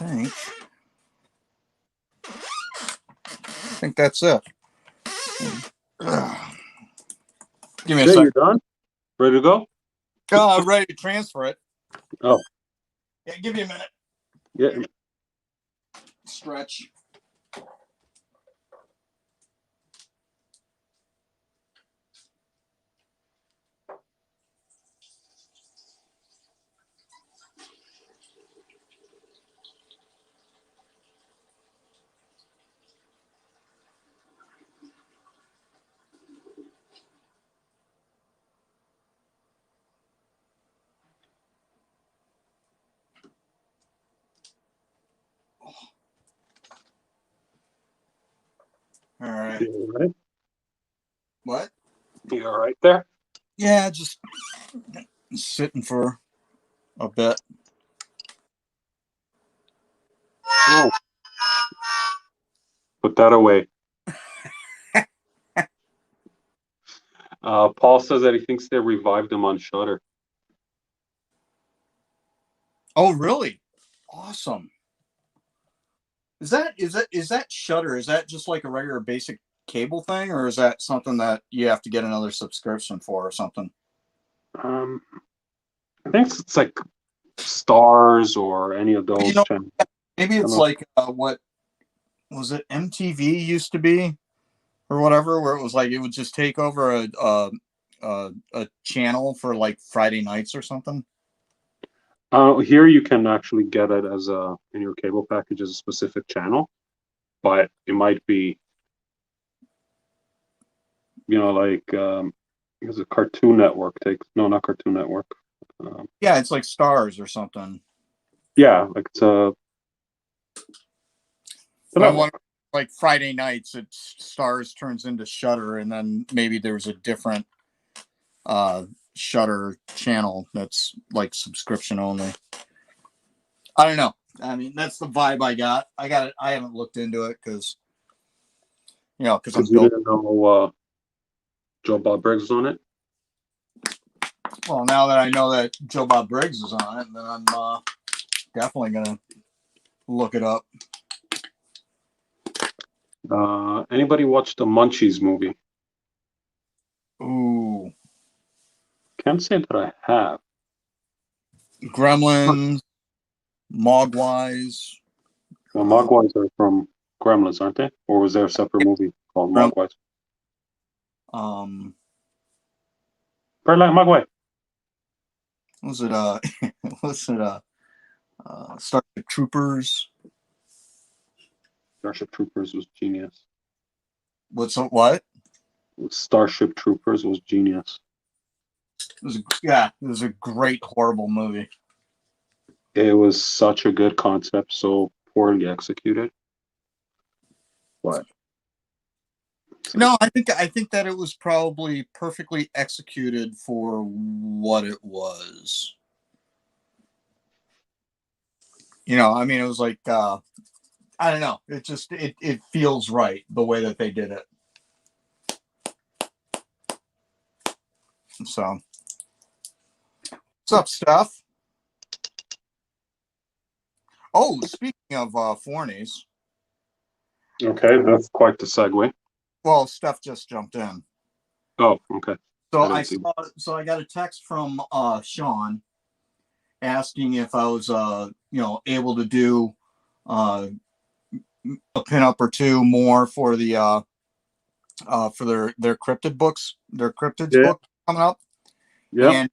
I think that's it. Give me a Yeah, sec. you're done? Ready to go? Ready to transfer it. Oh, Yeah, give me a minute. yeah. Stretch. All right. You all right? What? You all right there? Yeah, just sitting for a bit. Oh, put that away. Paul says that he thinks they revived him on Shudder. Oh, really? Awesome. Is that Shutter? Is that just like a regular basic cable thing, or is that something that you have to get another subscription for or something? I think it's like Stars or any of You those know, channels. maybe it's like what was it MTV used to be or whatever, where it was like it would just take over a channel for like Friday nights or something. Here you can actually get it as in your cable package as a specific channel, but it might be, like because a Cartoon Network takes no, not Cartoon Network. Yeah, it's like Stars or something. Yeah, like it's a. But I wonder, like Friday nights, it Stars turns into Shutter, and then maybe there's a different Shutter channel that's like subscription only. I don't know. I mean, that's the vibe I got. I haven't looked into it because because I'm Because you built. didn't know Joe Bob Briggs was on it. Well, now that I know that Joe Bob Briggs is on it, then I'm definitely gonna look it up. Anybody watch the Munchies movie? Ooh, Can't say that I have. Gremlins, Mogwais. Well, Mogwais are from Gremlins, aren't they? Or was there a separate movie called Mogwais? Perla Mogwai. Was it was it Starship Troopers? Starship Troopers was genius. What? Starship Troopers was genius. It was a great horrible movie. It was such a good concept, so poorly executed. But No, I think that it was probably perfectly executed for what it was. I mean, it was like I don't know. It just it feels right the way that they did it. So, what's up, Steph? Oh, speaking of Fornies. okay, that's quite the segue. Well, Steph just jumped in. Oh, okay. So I got a text from Sean asking if I was able to do a pinup or two more for the for their cryptid books, their cryptids book coming up. Yeah.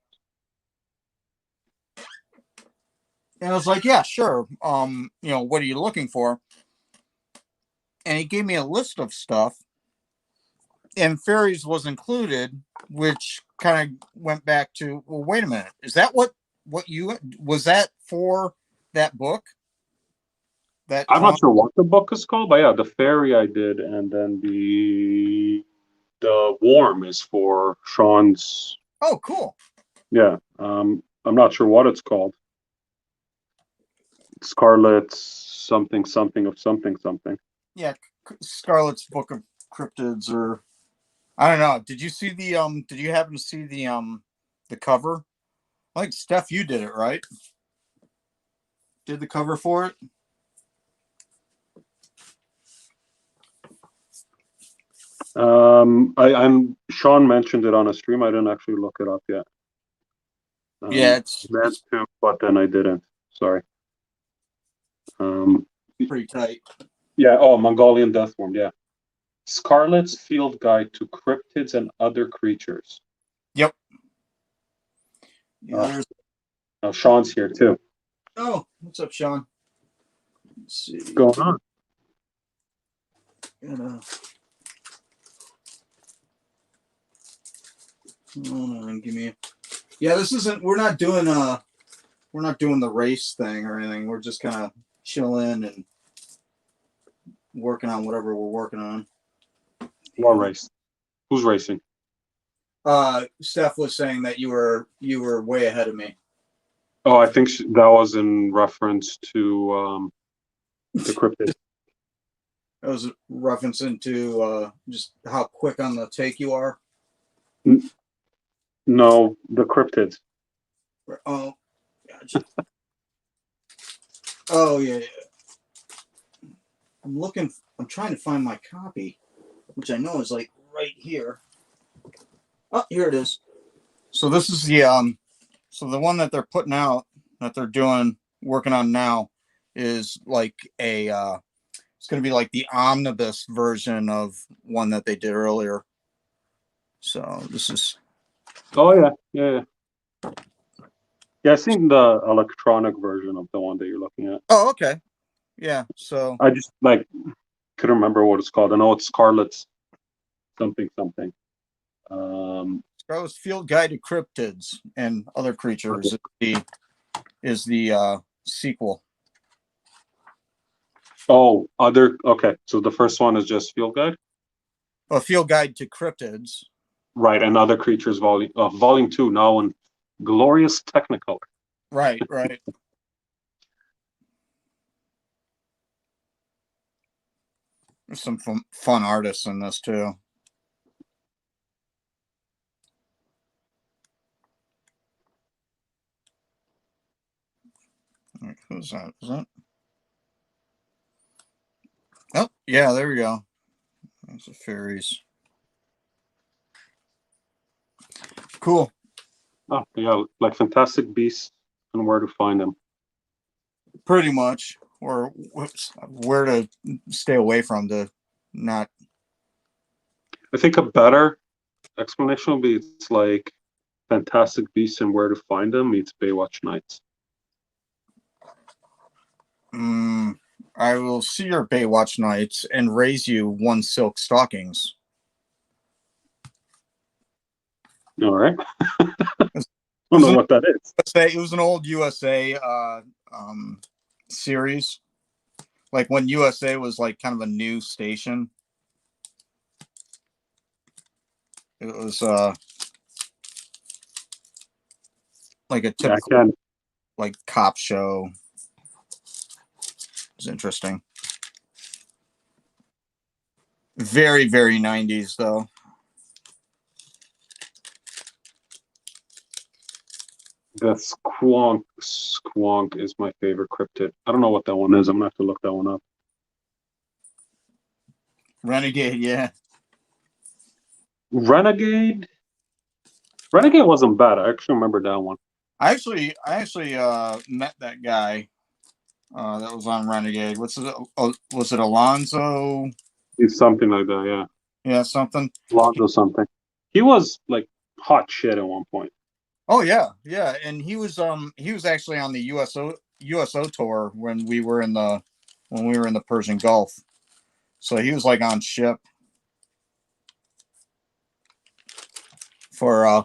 And I was like, yeah, sure. What are you looking for? And he gave me a list of stuff, and fairies was included, which kind of went back to, well, wait a minute, is that what you was that for that book? That I'm not sure what the book is called, but yeah, the fairy I did, and then the worm is for Sean's. Oh, cool. Yeah. I'm not sure what it's called. Scarlet something something of something something. Yeah, Scarlet's Book of Cryptids, or I don't know. Did you see the Did you happen to see the cover? I think Steph, you did it, right? Did the cover for it? I'm Sean mentioned it on a stream. I didn't actually look it up yet. Yeah, it's meant to, but then I didn't. Sorry. Pretty tight. Yeah. Oh, Mongolian Deathworm. Yeah. Scarlet's Field Guide to Cryptids and Other Creatures. Yep. Yeah, now Sean's here too. Oh, what's up, Sean? Let's see. What's going on? Hold on, give me. Yeah, this isn't. We're not doing the race thing or anything. We're just kind of chilling and working on whatever we're working on. What race? Who's racing? Steph was saying that you were way ahead of me. Oh, I think that was in reference to the cryptid. That was referencing to just how quick on the take you are. No, the cryptids. Oh, gotcha. Oh yeah. I'm trying to find my copy, which I know is like right here. Oh, here it is. So this is the one that they're putting out, that they're working on now, is like a it's going to be like the omnibus version of one that they did earlier. So this is. Oh yeah. Yeah, I've seen the electronic version of the one that you're looking at. Oh, okay. Yeah. So I just couldn't remember what it's called. I know it's Scarlet's something. Scarlet's Field Guide to Cryptids and Other Creatures is the sequel. Oh, okay. So the first one is just Field Guide? A Field Guide to Cryptids. Right, and Other Creatures volume 2 now in glorious Technicolor. Right. There's some fun artists in this too. Who's that? Is that? Oh, yeah, there we go. That's the fairies. Cool. Oh, yeah, like Fantastic Beasts and Where to Find Them. Pretty much. Or where to stay away from to not. I think a better explanation would be it's like Fantastic Beasts and Where to Find Them meets Baywatch Nights. I will see your Baywatch Nights and raise you 1 silk stockings. All right. I don't know what that is. It was an old USA series. Like when USA was like kind of a new station. It was like a typical like cop show. It's interesting. Very, very 90s though. The Squonk. Squonk is my favorite cryptid. I don't know what that one is. I'm gonna have to look that one up. Renegade, yeah. Renegade. Renegade wasn't bad. I actually remember that one. I actually met that guy that was on Renegade. What's it? Was it Alonzo? He's something like that, yeah. Yeah, something. Alonzo something. He was like hot shit at one point. Oh yeah, yeah, and he was actually on the USO tour when we were in the Persian Gulf. So he was like on ship for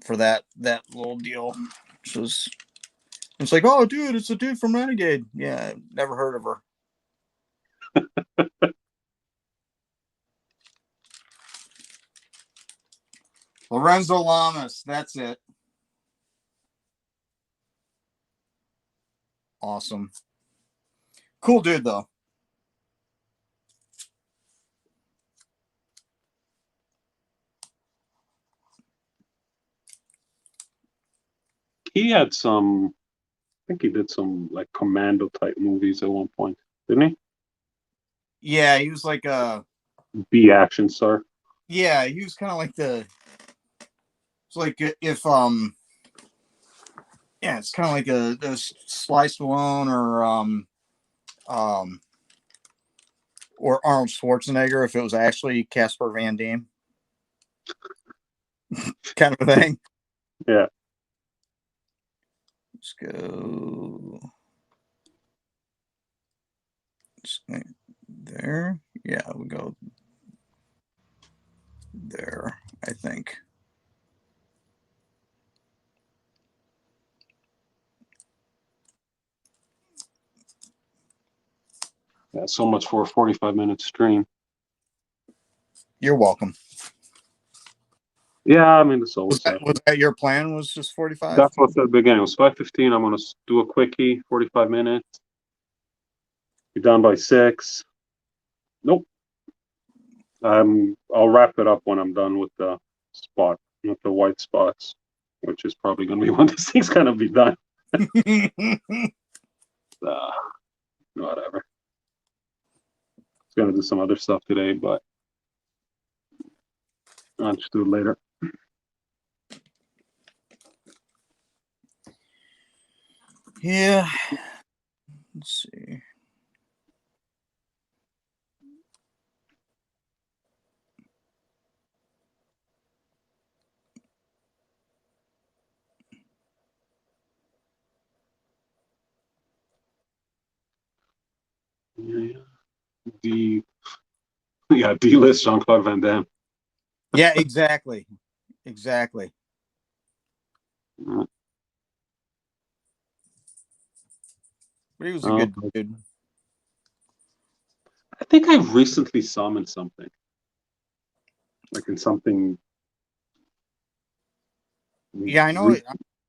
that little deal. Which was it's like, oh dude, it's a dude from Renegade. Yeah, never heard of her. Lorenzo Lamas, that's it. Awesome. Cool dude though. He had some, I think he did some like commando type movies at one point, didn't he? Yeah, he was like a B action star. yeah, he was kind of like it's like if yeah, it's kind of like a Sly Stallone or Arnold Schwarzenegger if it was actually Casper Van Diem. Kind of a thing. Yeah. Let's go there. Yeah, we go there, I think. Yeah, so much for a 45-minute stream. You're welcome. Yeah, I mean, it's always was that your plan? Was just 45? That's what's at the beginning. It was 5:15. I'm gonna do a quickie, 45 minutes. Be done by 6. Nope. I'll wrap it up when I'm done with the white spots, which is probably gonna be when this thing's gonna be done. Whatever. It's gonna do some other stuff today, but I'll just do it later. Yeah. Let's see. D D-list Jean-Claude Van Damme. Yeah, exactly. Exactly. Mm. But he was a good dude. I think I recently saw him in something. Like in something. Yeah, I know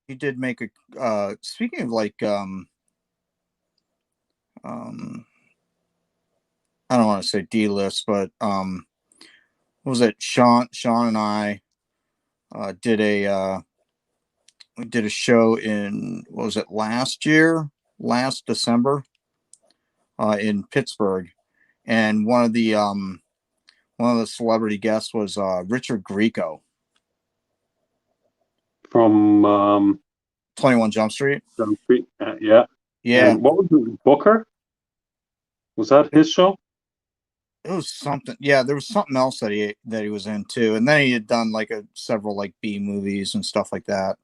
he did make a speaking of like I don't want to say D-list, but what was it? Sean and I did a we did a show in, what was it, last December, in Pittsburgh, and one of the celebrity guests was Richard Grieco, From 21 Jump Street. Jump Street. Yeah. Yeah, And what was it? Booker? Was that his show? it was something. Yeah, there was something else that he was in too, and then he had done like several like B movies and stuff like that.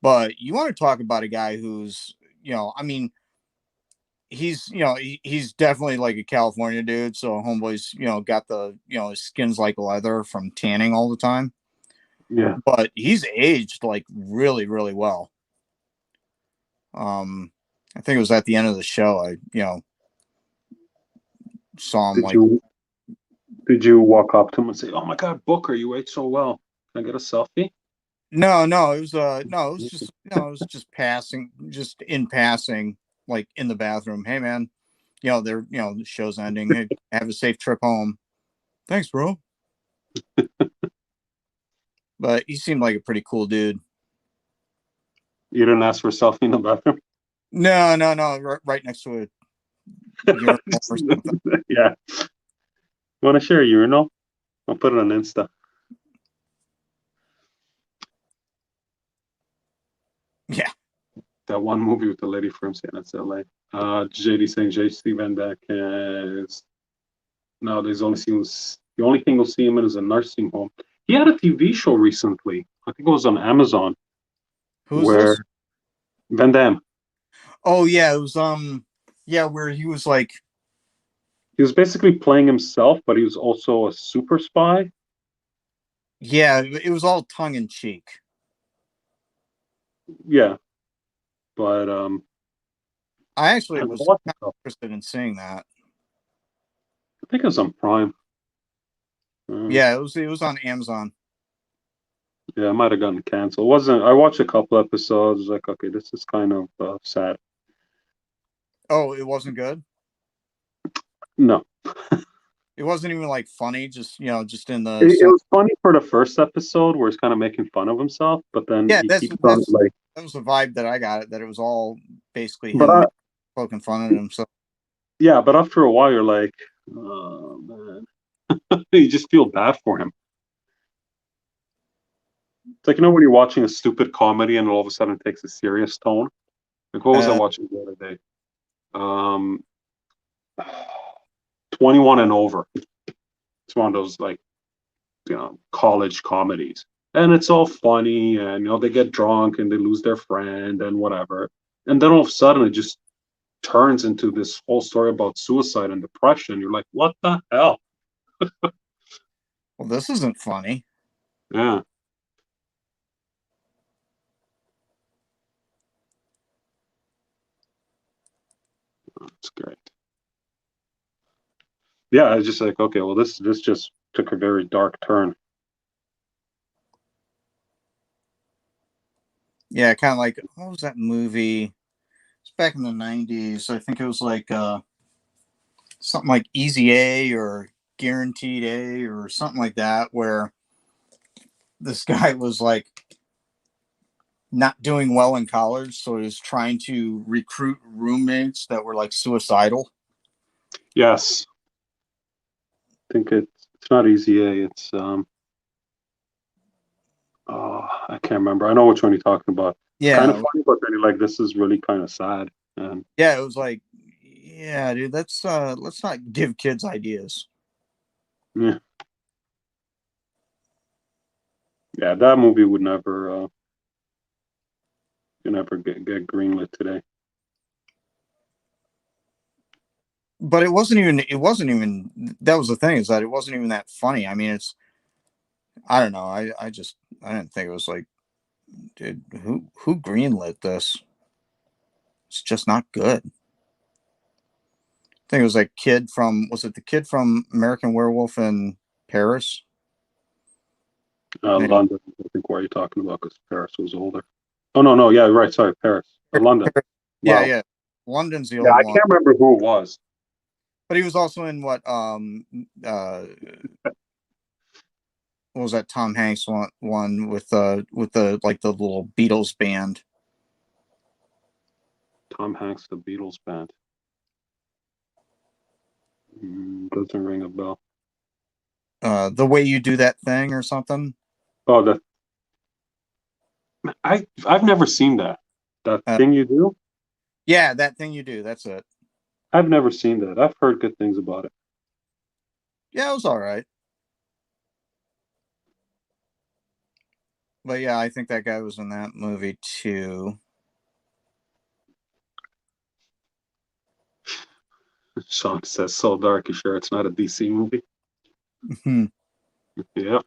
But you want to talk about a guy who's, I mean, he's definitely like a California dude. So homeboy's, got the, his skin's like leather from tanning all the time. Yeah. But he's aged like really, really well. I think it was at the end of the show. I, saw him Did like, you did you walk up to him and say, "Oh my God, Booker, you ate so well. Can I get a selfie?" no, it was just, it was just passing, just in passing, like in the bathroom. Hey man, the show's ending. Hey, have a safe trip home. Thanks, bro. But he seemed like a pretty cool dude. You didn't ask for a selfie in the bathroom? No, right next to a urinal or something. Yeah. You want to share a urinal? I'll put it on Insta. Yeah. That one movie with the lady from San LA. JD saying JC Van Dyke is nowadays the only thing you'll see him in is a nursing home. He had a TV show recently. I think it was on Amazon Who's where this? Van Damme. Oh yeah, it was yeah, where he was like, He was basically playing himself, but he was also a super spy. yeah, it was all tongue in cheek. Yeah, but I actually I was watched kind it. of interested in seeing that. I think it was on Prime. Yeah, it was on Amazon. Yeah, I might have gotten canceled. It wasn't I watched a couple episodes. Like, okay, this is kind of sad. Oh, it wasn't good. No, It wasn't even like funny. Just just in the it sense. was funny for the first episode where he's kind of making fun of himself, but then Yeah, he that's keeps on that's like. that was the vibe that I got. That it was all basically But him poking fun at himself. yeah, but after a while, you're like, oh man, you just feel bad for him. It's like when you're watching a stupid comedy and all of a sudden it takes a serious tone. Like what was I watching the other day? Um, 21 and Over. It's one of those like college comedies, and it's all funny, and they get drunk and they lose their friend and whatever, and then all of a sudden it just turns into this whole story about suicide and depression. You're like, what the hell? Well, this isn't funny. Yeah, it's great. Yeah, it's just like, okay, well, this just took a very dark turn. Yeah, kind of like, what was that movie? It's back in the 90s. I think it was like something like Easy A or Guaranteed A or something like that, where this guy was like not doing well in college, so he was trying to recruit roommates that were like suicidal. Yes, I think it's not Easy A. It's oh, I can't remember. I know which one you're talking about. It's kind of Yeah, funny, but then you're like, this is really kind of sad. And yeah, it was like, yeah, dude, let's not give kids ideas. yeah, yeah, that movie would never never get greenlit today. But it wasn't even that was the thing, is that it wasn't even that funny. I mean, I don't know. I didn't think it was like, dude, who greenlit this? It's just not good. I think it was like was it the kid from American Werewolf in Paris? Maybe. London, I think, where you're talking about, because Paris was older. Oh no, no, yeah, right, sorry, Paris, London. Yeah, Wow. yeah. London's the Yeah, old I one. can't remember who it was. But he was also in what was that Tom Hanks one with the like the little Beatles band? Tom Hanks, the Beatles band. Doesn't ring a bell. The Way You Do That Thing or something. Oh, that I've never seen that. That thing you do? Yeah, That Thing You Do. That's it. I've never seen that. I've heard good things about it. Yeah, it was all right. But yeah, I think that guy was in that movie too. Sean says, "So dark, you sure it's not a DC movie?" Hmm. Yeah.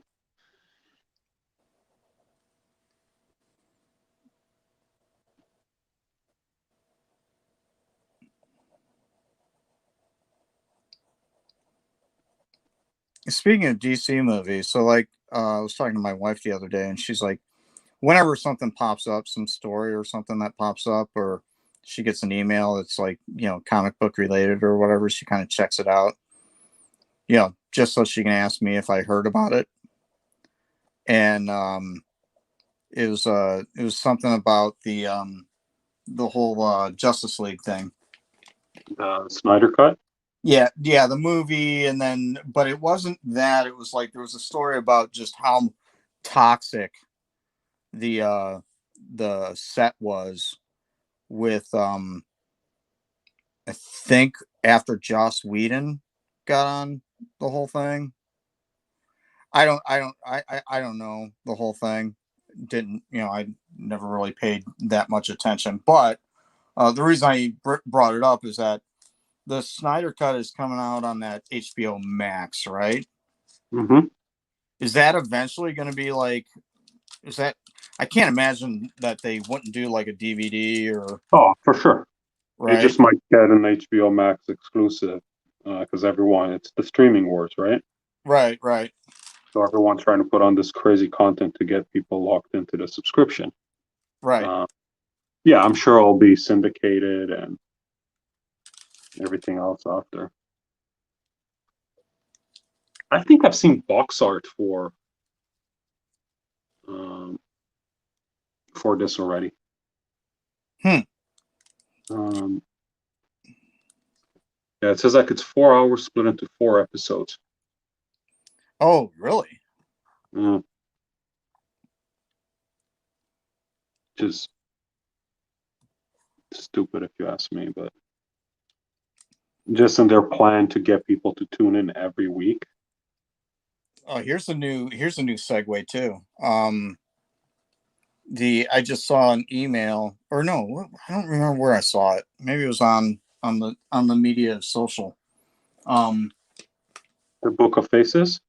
Speaking of DC movies, so like I was talking to my wife the other day, and she's like, whenever something pops up, some story or something that pops up, or she gets an email that's like, comic book related or whatever, she kind of checks it out, just so she can ask me if I heard about it. And it was something about the whole Justice League thing. Snyder Cut. Yeah, the movie, and then, but it wasn't that. It was like there was a story about just how toxic the set was with I think after Joss Whedon got on the whole thing. I don't know the whole thing. Didn't I never really paid that much attention, but the reason I brought it up is that the Snyder Cut is coming out on that HBO Max, right? Mm-hmm. Is that eventually going to be like? Is that? I can't imagine that they wouldn't do like a DVD or Oh, for sure. You right, just might get an HBO Max exclusive because it's the streaming wars, right? right, So everyone's trying to put on this crazy content to get people locked into the subscription. right. Uh, yeah, I'm sure it'll be syndicated and everything else out there. I think I've seen box art um, for this already. Hmm. Um, yeah, it says like it's 4 hours split into 4 episodes. Oh, really? Just stupid if you ask me, but just in their plan to get people to tune in every week. Oh, here's a new segue too. I just saw an email, or no, I don't remember where I saw it. Maybe it was on the media social. Um, The Book of Faces,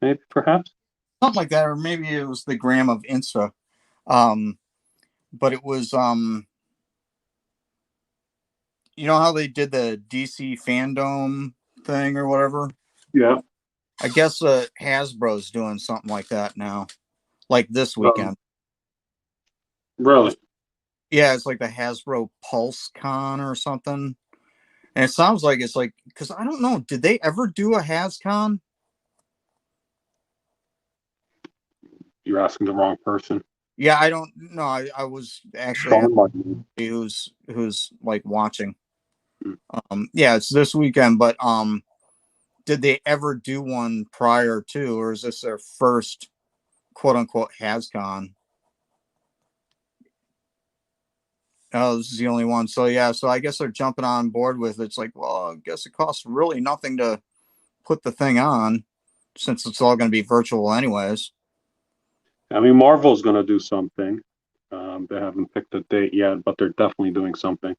maybe perhaps. Something like that, or maybe it was the gram of Insta. But it was you know how they did the DC fandom thing or whatever. Yeah. I guess Hasbro's doing something like that now, like this weekend. Really? Yeah, it's like the Hasbro Pulse Con or something. And it sounds like it's like, because I don't know, did they ever do a HasCon? You're asking the wrong person. Yeah, I don't know. I was actually Sean Martin. who's like watching. Hmm. Yeah, it's this weekend, but did they ever do one prior to, or is this their first quote unquote HasCon? Oh, this is the only one. So yeah, so I guess they're jumping on board with it's like, well, I guess it costs really nothing to put the thing on since it's all going to be virtual anyways. I mean, Marvel's going to do something. They haven't picked a date yet, but they're definitely doing something.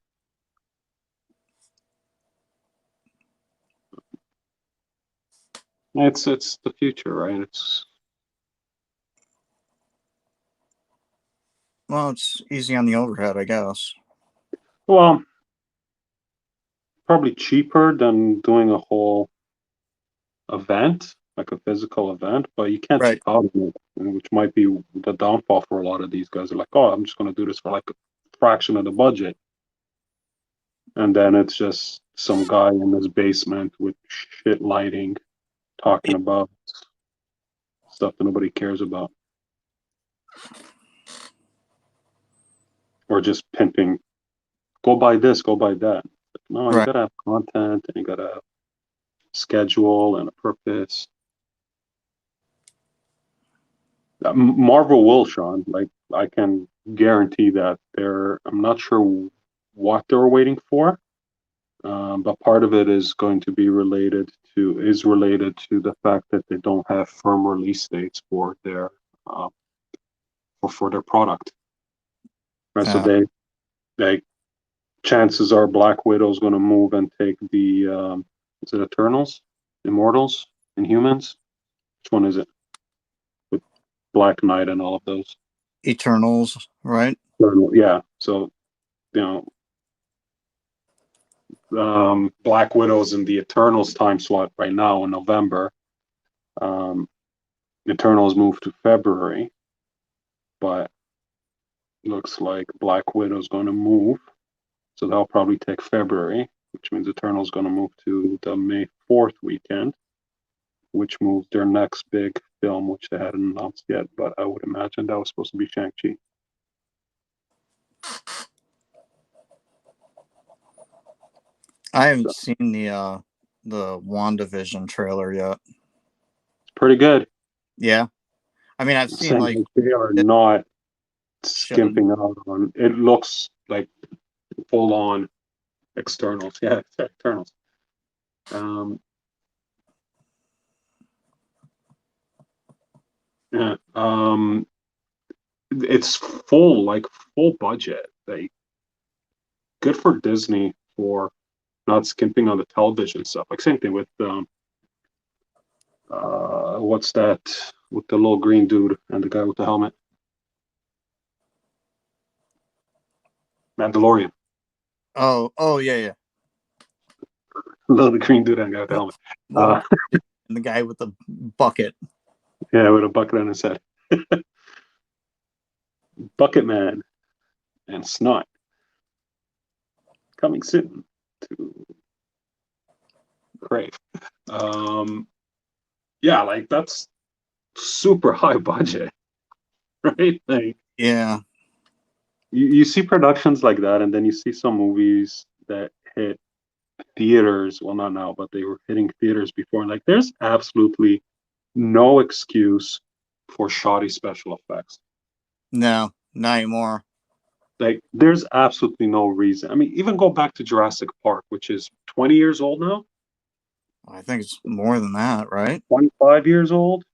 It's the future, right? Well, it's easy on the overhead, I guess. Well, probably cheaper than doing a whole event, like a physical event, but you can't Right. skip out on it, which might be the downfall for a lot of these guys. They're like, oh, I'm just going to do this for like a fraction of the budget. and then it's just some guy in his basement with shit lighting talking about stuff that nobody cares about, or just pimping. Go buy this, go buy that. No, you Right. gotta have content, and you gotta have schedule and a purpose. Marvel will, Sean. Like, I can guarantee that I'm not sure what they're waiting for, but part of it is going to be related to the fact that they don't have firm release dates for their for their product. Right. So they like, chances are Black Widow's going to move and take the is it Eternals, Immortals, Inhumans? Which one is it? With Black Knight and all of those. Eternals, right? Yeah. So, you know, Black Widow's in the Eternals time slot right now in November. Eternals moved to February, but looks like Black Widow's going to move. So that'll probably take February, which means Eternal's going to move to the May 4th weekend, which moves their next big film, which they hadn't announced yet, but I would imagine that was supposed to be Shang-Chi. I haven't seen the WandaVision trailer yet. It's pretty good. Yeah. I mean, I've seen like they are not skimping out on it. Looks like full on externals. Yeah, externals. Yeah. It's full budget. Like, good for Disney for not skimping on the television stuff. Like, same thing with what's that with the little green dude and the guy with the helmet? Mandalorian. Oh yeah. The green dude and the guy with the helmet. Well, and the guy with the bucket. Yeah, with a bucket on his head. Bucket Man and Snot. Coming soon to Crave. Yeah, like, that's super high budget, right? Like, Yeah. you see productions like that, and then you see some movies that hit theaters. Well, not now, but they were hitting theaters before. Like, there's absolutely no excuse for shoddy special effects. No, not anymore. Like, there's absolutely no reason. I mean, even go back to Jurassic Park, which is 20 years old now. I think it's more than that, right? 25 years old.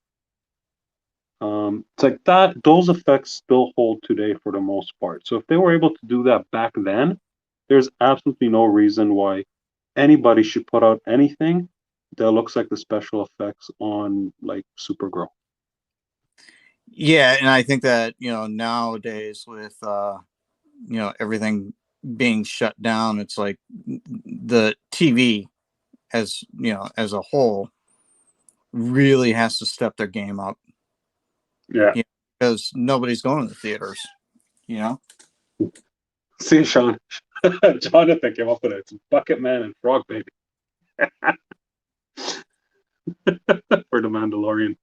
It's like that. Those effects still hold today for the most part. So if they were able to do that back then, there's absolutely no reason why anybody should put out anything that looks like the special effects on, like, Supergirl. Yeah, and I think that, nowadays with everything being shut down, it's like the TV as a whole really has to step their game up. Yeah. Because nobody's going to the theaters, See, Sean, Jonathan came up with it. It's Bucket Man and Frog Baby for the Mandalorian.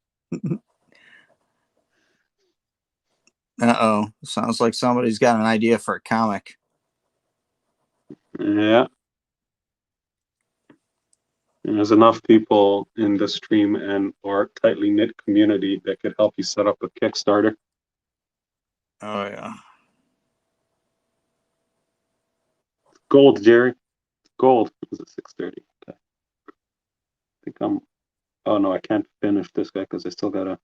Uh-oh. Sounds like somebody's got an idea for a comic. Yeah. And there's enough people in the stream and our tightly knit community that could help you set up a Kickstarter. Oh, yeah. Gold, Jerry. Gold. It was at 6:30. Okay. I think oh no, I can't finish this guy because I still gotta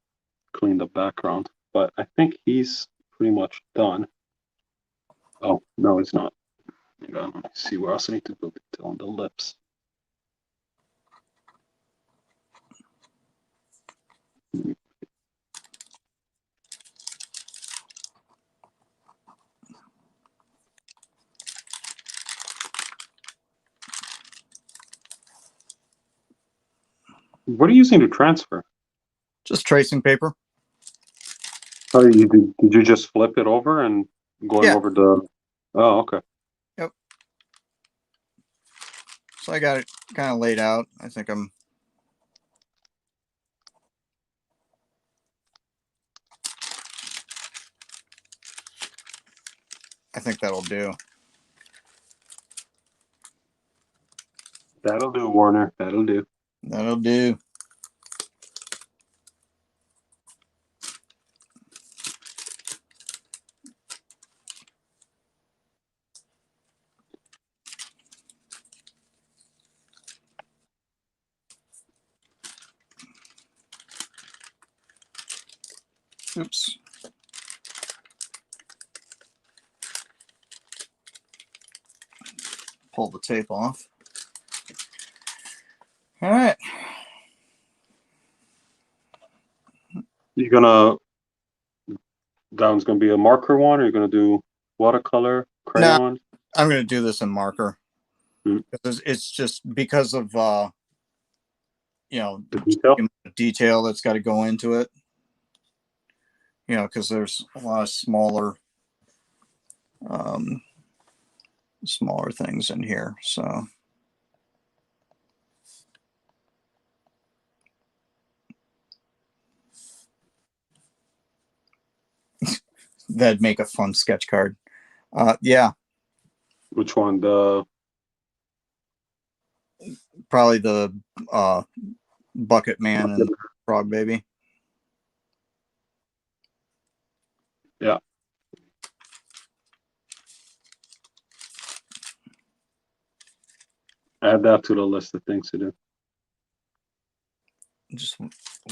clean the background. But I think he's pretty much done. Oh, no, he's not. Hang on, let me see where else I need to go on the lips. What are you using to transfer? Just tracing paper. Oh, did you just flip it over and going over the? Oh, okay. Yep. So I got it kind of laid out. I think that'll do. That'll do, Warner. That'll do. That'll do. Oops. Pull the tape off. All right. You gonna down's gonna be a marker one, or you're gonna do watercolor, crayon? I'm going to do this in marker. Hmm. It's just because of you know, The detail? detail that's got to go into it. You know, because there's a lot of smaller things in here. So that'd make a fun sketch card. Yeah, Which one? The probably the Bucket Man and Frog Baby. Yeah. Add that to the list of things to do. Just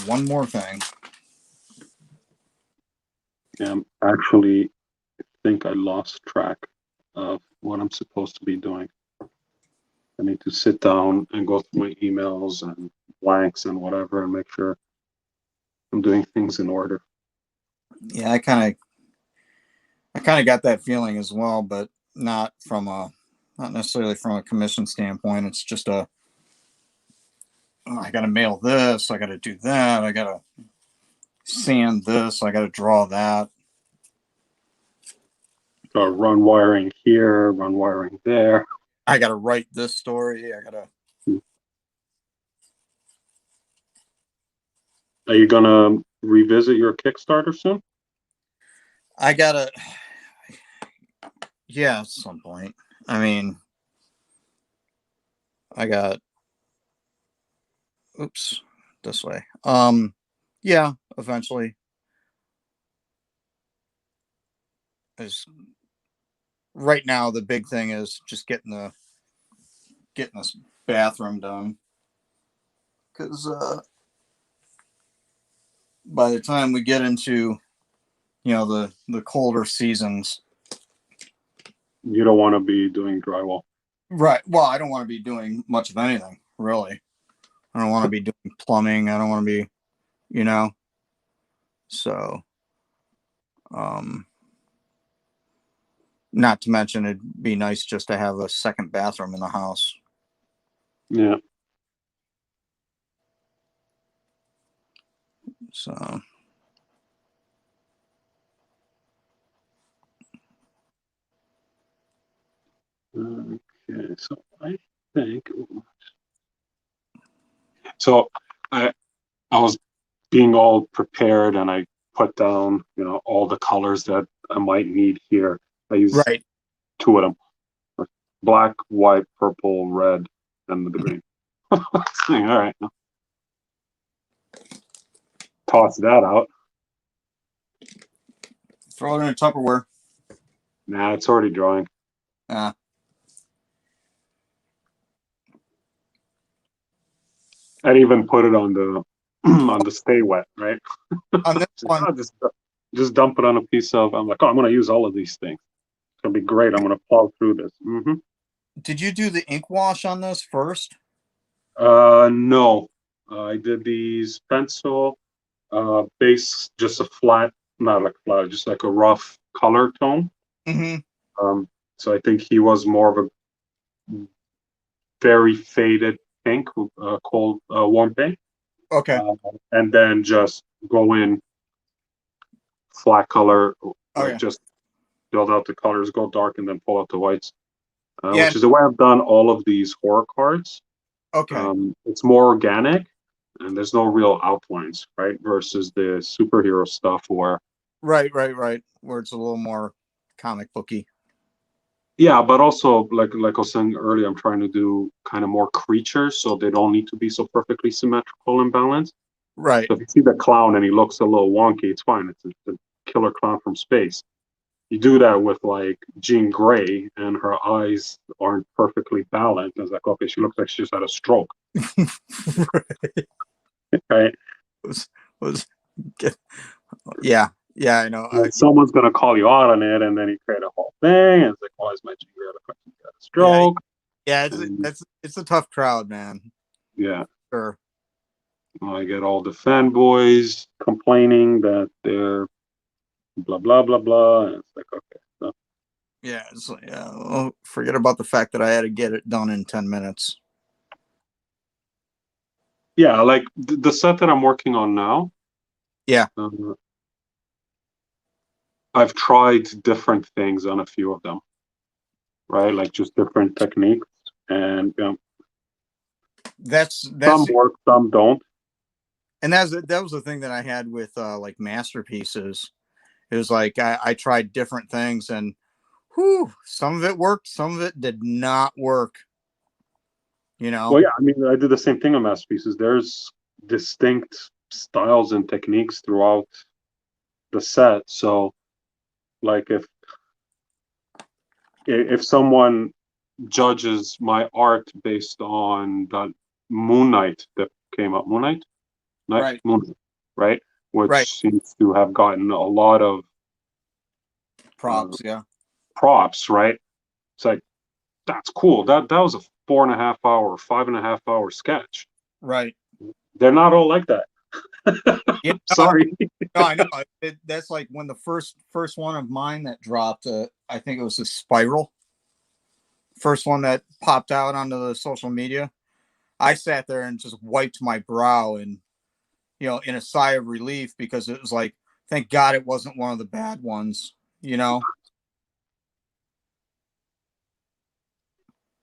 one more thing. Yeah, I actually think I lost track of what I'm supposed to be doing. I need to sit down and go through my emails and blanks and whatever and make sure I'm doing things in order. Yeah, I kind of got that feeling as well, but not necessarily from a commission standpoint. It's just I got to mail this, I got to do that, I got to sand this, I got to draw that. So run wiring here, run wiring there. I got to write this story. I got to. Are you gonna revisit your Kickstarter soon? I gotta. Yeah, at some point. I mean, I got. Oops, this way. Yeah, eventually. Is right now the big thing is just getting this bathroom done. Because by the time we get into, the colder seasons, You don't want to be doing drywall. right? Well, I don't want to be doing much of anything really. I don't want to be doing plumbing. I don't want to be, So, not to mention it'd be nice just to have a second bathroom in the house. Yeah. So. Okay, so I think. So I was being all prepared, and I put down, all the colors that I might need here. I use Right. 2 of them: black, white, purple, red, and the green. All right, toss that out. Throw it in a Tupperware. Nah, it's already drying. Uh, I'd even put it on the on the stay wet, right? on this one, just dump it on a piece of. I'm like, oh, I'm gonna use all of these things. It's gonna be great. I'm gonna plow through this. did you do the ink wash on this first? No, I did these pencil base, just a flat, not like flat, just like a rough color tone. Mm-hmm. So I think he was more of a very faded pink, cold, warm pink. Okay. And then just go in flat color, like Okay. just build out the colors, go dark, and then pull out the whites. Yeah. which is the way I've done all of these horror cards. Okay. It's more organic, and there's no real outlines, right? Versus the superhero stuff where, Right. Where it's a little more comic booky. yeah, but also like I was saying earlier, I'm trying to do kind of more creatures, so they don't need to be so perfectly symmetrical and balanced. Right. So if you see the clown and he looks a little wonky, it's fine. It's a killer clown from space. You do that with like Jean Grey, and her eyes aren't perfectly balanced. It's like, okay, she looks like she just had a stroke, right? was, was yeah, I know. And someone's gonna call you out on it, and then you create a whole thing. And it's like, why is my Jean Grey look like she got a stroke? Yeah, And, it's a tough crowd, man. yeah. Sure. I get all the fanboys complaining that they're blah blah blah blah. And it's like, okay, so Yeah, well, forget about the fact that I had to get it done in 10 minutes. yeah, like the set that I'm working on now. Yeah. I've tried different things on a few of them, right? Like just different techniques, and That's some work, some don't. and that was the thing that I had with like masterpieces. It was like I tried different things, and whew, some of it worked, some of it did not work. Well, yeah, I mean, I did the same thing on masterpieces. There's distinct styles and techniques throughout the set. So, like, if someone judges my art based on that Moon Knight that came up, Right. Moon Knight, right? Which Right. seems to have gotten a lot of Props, yeah. props, right? It's like, that's cool. That was a 4.5 hour, 5.5 hour sketch. Right. They're not all like that. Yeah, Sorry. no, I know. That's like when the first one of mine that dropped. I think it was a spiral. First one that popped out onto the social media. I sat there and just wiped my brow and in a sigh of relief because it was like, thank God it wasn't one of the bad ones.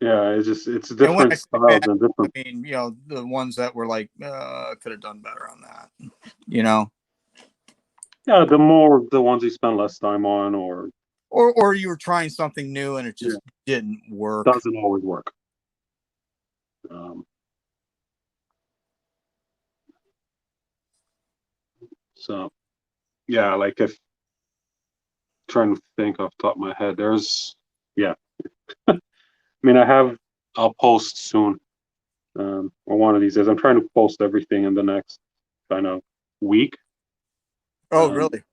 Yeah, it's And when different I say styles bad, and I different. mean the ones that were like could have done better on that. Yeah, the ones you spend less time on, Or you were trying something new and it yeah, just didn't work. doesn't always work. So yeah, like if trying to think off the top of my head, yeah. I mean, I'll post soon. Or one of these days. I'm trying to post everything in the next kind of week. Oh, really?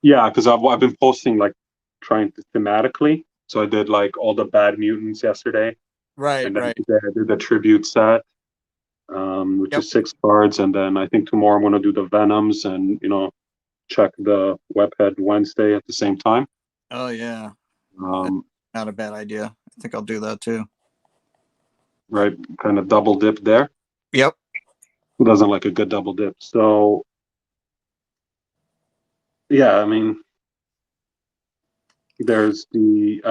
Yeah, because I've been posting like trying to thematically. So I did like all the Bad Mutants yesterday, Right, and then right. today I did the tribute set, which Yep. is 6 cards, and then I think tomorrow I'm gonna do the Venoms and check the Webhead Wednesday at the same time. Oh, yeah. Um, Not a bad idea. I think I'll do that too. right, kind of double dip there. Yep. Who doesn't like a good double dip? So yeah, I mean, I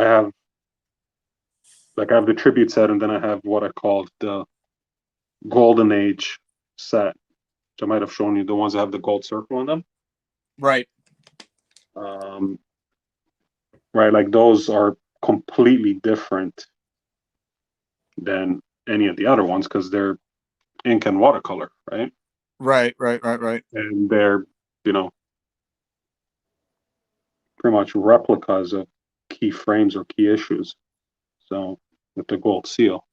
have the tribute set, and then I have what I called the Golden Age set, which I might have shown you, the ones that have the gold circle in them. Right. Um, right, like those are completely different than any of the other ones because they're ink and watercolor, right? Right. And they're, you know, pretty much replicas of key frames or key issues. So with the gold seal.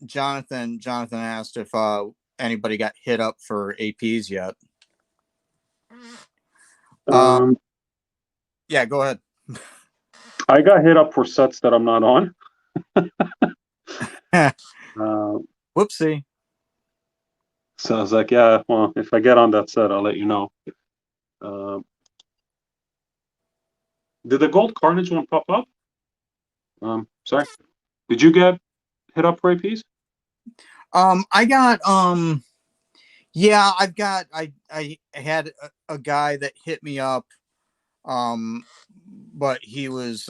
Jonathan asked if anybody got hit up for APs yet. Yeah, go ahead. I got hit up for sets that I'm not on. Whoopsie. So I was like, yeah, well, if I get on that set, I'll let you know. Did the Gold Carnage one pop up? Sorry. Did you get hit up for APs? I got yeah, I had a guy that hit me up, but he was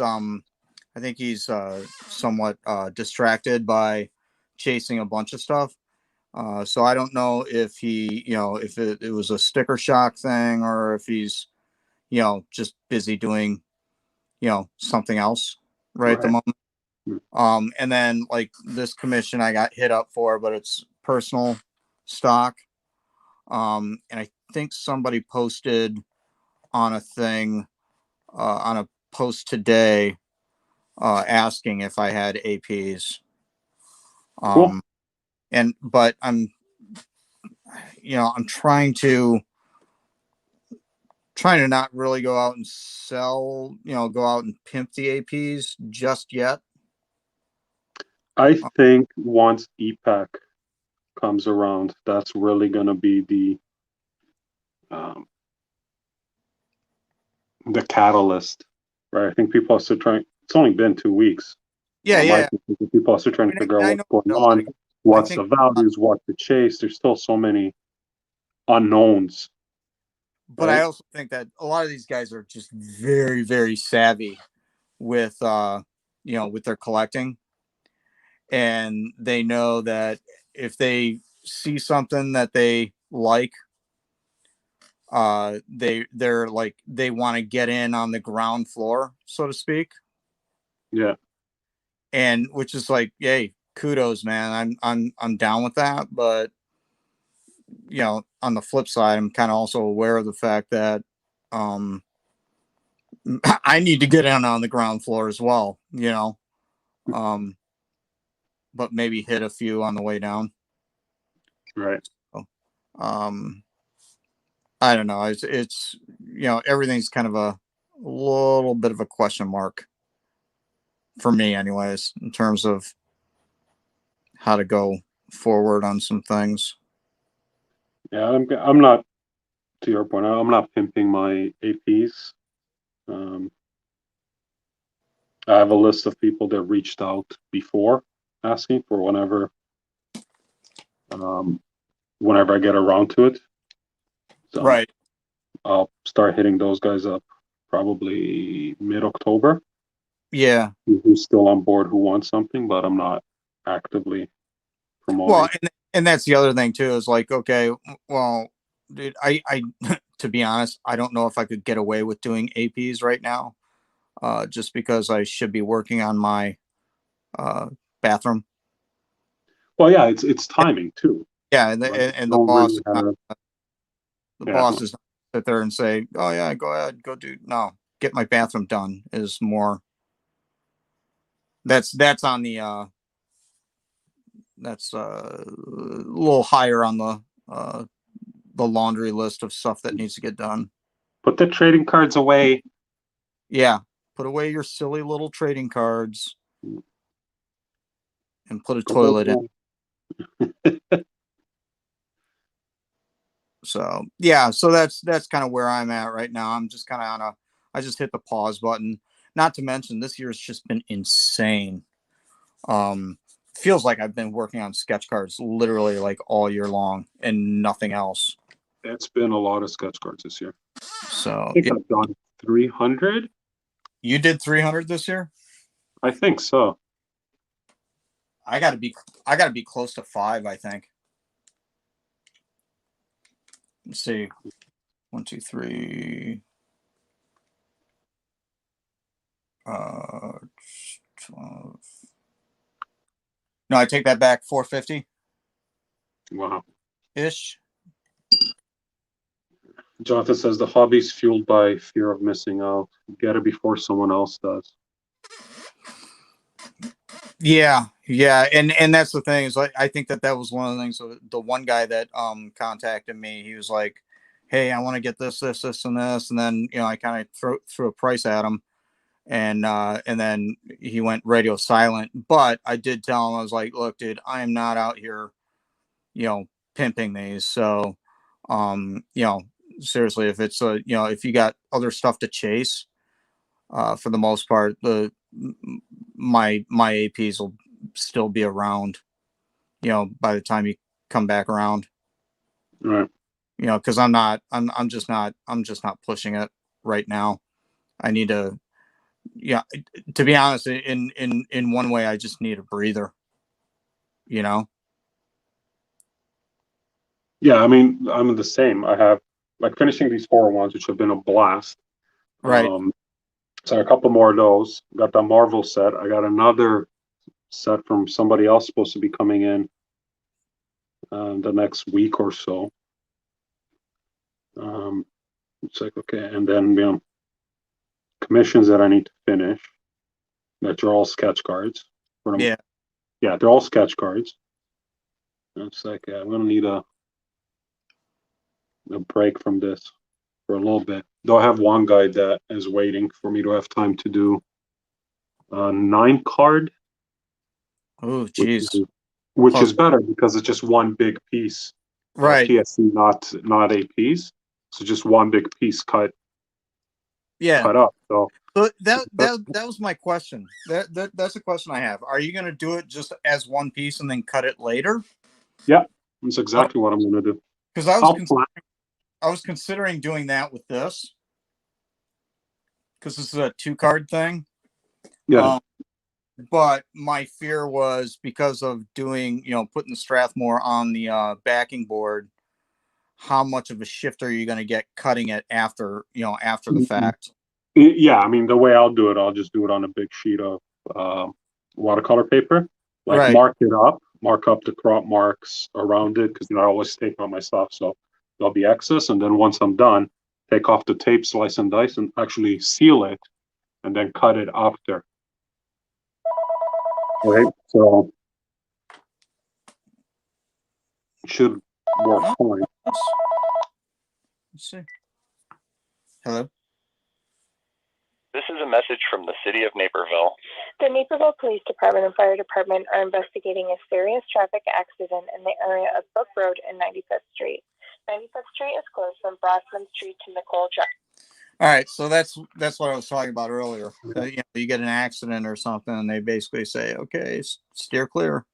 I think he's somewhat distracted by chasing a bunch of stuff. So I don't know if he, if it was a sticker shock thing or if he's, just busy doing, something else right at the Right. moment. And then like this commission I got hit up for, but it's personal stock. And I think somebody posted on a thing, on a post today, asking if I had APs. Cool. But I'm trying to not really go out and sell, go out and pimp the APs just yet. I think once EPAC comes around, that's really going to be the catalyst, right? I think people are still trying. It's only been 2 weeks. Yeah, yeah. People are still trying to figure out I what's know going a lot on, of, I what's think, the values, what to chase. There's still so many unknowns, but I right? also think that a lot of these guys are just very, very savvy with, with their collecting, and they know that if they see something that they like, they're like they want to get in on the ground floor, so to speak. Yeah, And which is like, yay, kudos, man. I'm down with that. But on the flip side, I'm kind of also aware of the fact that um I need to get in on the ground floor as well, um, but maybe hit a few on the way down. right. So, I don't know. It's everything's kind of a little bit of a question mark for me, anyways, in terms of how to go forward on some things. Yeah, I'm not, to your point, I'm not pimping my APs. Um, I have a list of people that reached out before asking for um, whenever I get around to it. So Right. I'll start hitting those guys up probably mid-October. Yeah. Who's still on board, who wants something, but I'm not actively Well, promoting. and that's the other thing too, is like, okay, well, dude, I to be honest, I don't know if I could get away with doing APs right now, just because I should be working on my bathroom. Well, yeah, it's timing too, Yeah, right? and the Don't boss really is not, have, the yeah, boss is not sit there and say, oh yeah, go ahead, go do. No, get my bathroom done is more. That's on the that's a little higher on the laundry list of stuff that needs to get done. put the trading cards away. Yeah, put away your silly little trading cards and put a Put those toilet in. away. So yeah, so that's kind of where I'm at right now. I'm just kind of I just hit the pause button. Not to mention this year's just been insane. Feels like I've been working on sketch cards literally like all year long and nothing else. It's been a lot of sketch cards this year. I So think yeah. I've done 300. You did 300 this year? I think so. I got to be close to 5, I think. Let's see. 1, 2, 3. 12. No, I take that back. 450 Wow. ish. Jonathan says the hobby's fueled by fear of missing out. Get it before someone else does. Yeah, and that's the thing is like I think that was one of the things. So the one guy that contacted me, he was like, "Hey, I want to get this, and this," and then I kind of threw a price at him, and then he went radio silent. But I did tell him, I was like, "Look, dude, I am not out here, pimping these. So, um, you know, seriously, if it's if you got other stuff to chase, for the most part, my APs will still be around, by the time you come back around, Right. because I'm just not pushing it right now. I need to, yeah, to be honest, in one way, I just need a breather. You know. Yeah, I mean, I'm the same. I have like finishing these 401s, which have been a blast. Right. So a couple more of those. Got the Marvel set. I got another set from somebody else supposed to be coming in the next week or so. It's like okay, and then commissions that I need to finish. That are all sketch cards. Yeah. Yeah, they're all sketch cards. And it's like I'm gonna need a break from this for a little bit. Though I have one guy that is waiting for me to have time to do a 9 card, Oh, which geez. is which Plus, is better because it's just one big piece. right. PSC, not APs. So just one big piece Yeah. cut up. So So that was my question. That's a question I have. Are you going to do it just as one piece and then cut it later? yeah, that's exactly what I'm gonna do. Because I'll plan. I was considering doing that with this because this is a 2-card thing. Yeah. But my fear was because of doing, putting the Strathmore on the backing board, how much of a shift are you going to get cutting it after the fact? Yeah, I mean the way I'll do it, I'll just do it on a big sheet of watercolor paper. Like Right. mark up the crop marks around it because I always tape on my stuff, so there'll be excess. And then once I'm done, take off the tape, slice and dice, and actually seal it, and then cut it after. Right, so it should work fine. Let's see. Hello. This is a message from the city of Naperville. The Naperville Police Department and Fire Department are investigating a serious traffic accident in the area of Brook Road and 95th Street. 95th Street is closed from Brossman Street to Nicole Drive. All right, so that's what I was talking about earlier. You get an accident or something, and they basically say, "Okay, steer clear."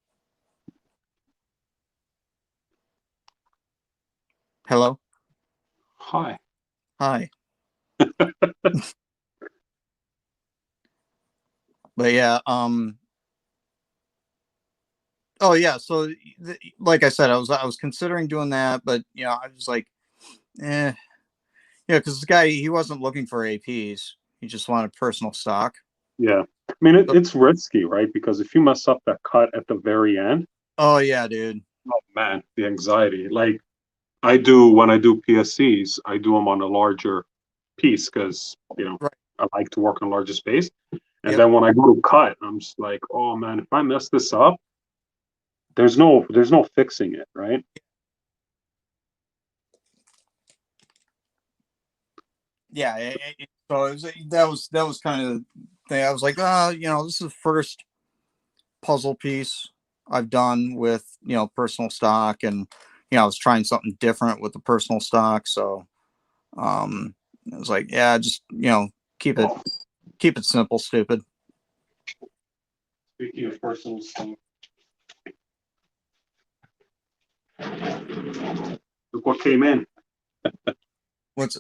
Hello. Hi. Hi. But yeah, oh yeah, so like I said, I was considering doing that, but I was like, yeah, because this guy, he wasn't looking for APs, he just wanted personal stock. Yeah, I mean So, it's risky, right? Because if you mess up that cut at the very end, oh yeah, dude. oh man, the anxiety. Like I do when I do PSCs, I do them on a larger piece because Right. I like to work on larger space. And Yep. then when I go to cut, I'm just like, oh man, if I mess this up, there's no fixing it, right? Yeah. So that was kind of the thing. I was like, this is the first puzzle piece I've done with personal stock, and I was trying something different with the personal stock. So I was like, yeah, just keep it simple, stupid. Speaking of personal stuff, look what came in. What's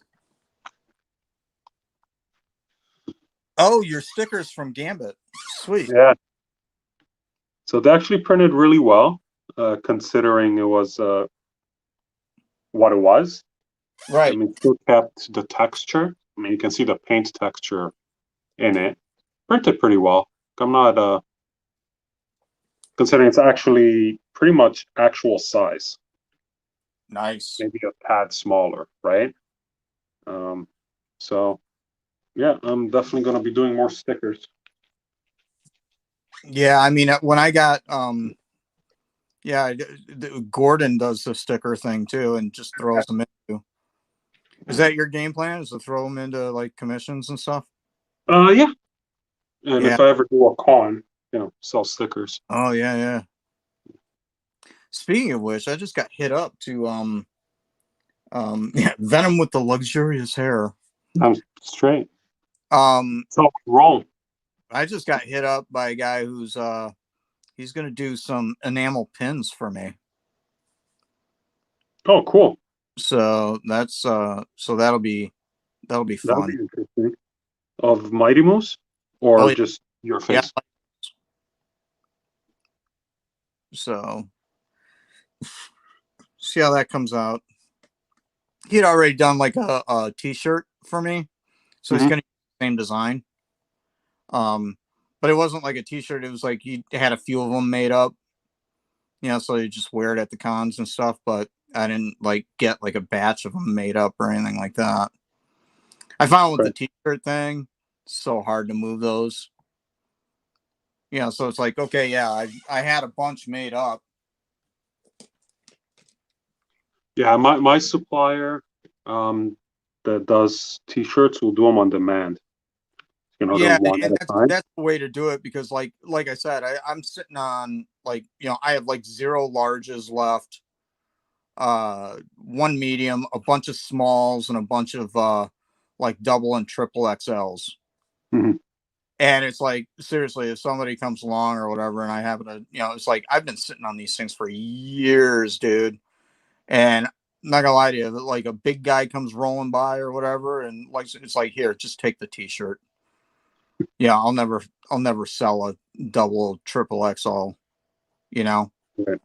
Oh, your stickers from Gambit. Sweet. Yeah. So they actually printed really well, considering it was what it was. I Right. mean, still kept the texture. I mean, you can see the paint texture in it. Printed pretty well. I'm not considering it's actually pretty much actual size, Nice. maybe a tad smaller, right? Um, so yeah, I'm definitely gonna be doing more stickers. Yeah, I mean, when I got Gordon does the sticker thing too, and just throws them into. Is that your game plan? Is to throw them into like commissions and stuff? Yeah, and Yeah. if I ever do a con, sell stickers. Oh yeah. Speaking of which, I just got hit up to yeah, Venom with the luxurious hair. I'm straight. Um, So roll. I just got hit up by a guy who's he's gonna do some enamel pins for me. Oh, cool. So that's so that'll be That'll fun. be interesting. Of Mighty Moose. or yeah. just your Yeah. face? So see how that comes out. He'd already done like a t-shirt for me, so he's Mhm. gonna use the same design. But it wasn't like a t-shirt. It was like he had a few of them made up, so you just wear it at the cons and stuff. But I didn't like get like a batch of them made up or anything like that. I found with the Right. t-shirt thing, so hard to move those. So it's like, okay, yeah, I had a bunch made up. Yeah, my supplier that does t-shirts will do them on demand. They're Yeah, one at and a that's time. that's the way to do it because like I said, I'm sitting on like, I have like 0 larges left, one medium, a bunch of smalls, and a bunch of like double and triple XLs. Mhm. And it's like, seriously, if somebody comes along or whatever and I happen to, it's like I've been sitting on these things for years, dude. And I'm not gonna lie to you, like a big guy comes rolling by or whatever, and like it's like, here, just take the t-shirt. Yeah, I'll never sell a double, triple XL, you know. Right.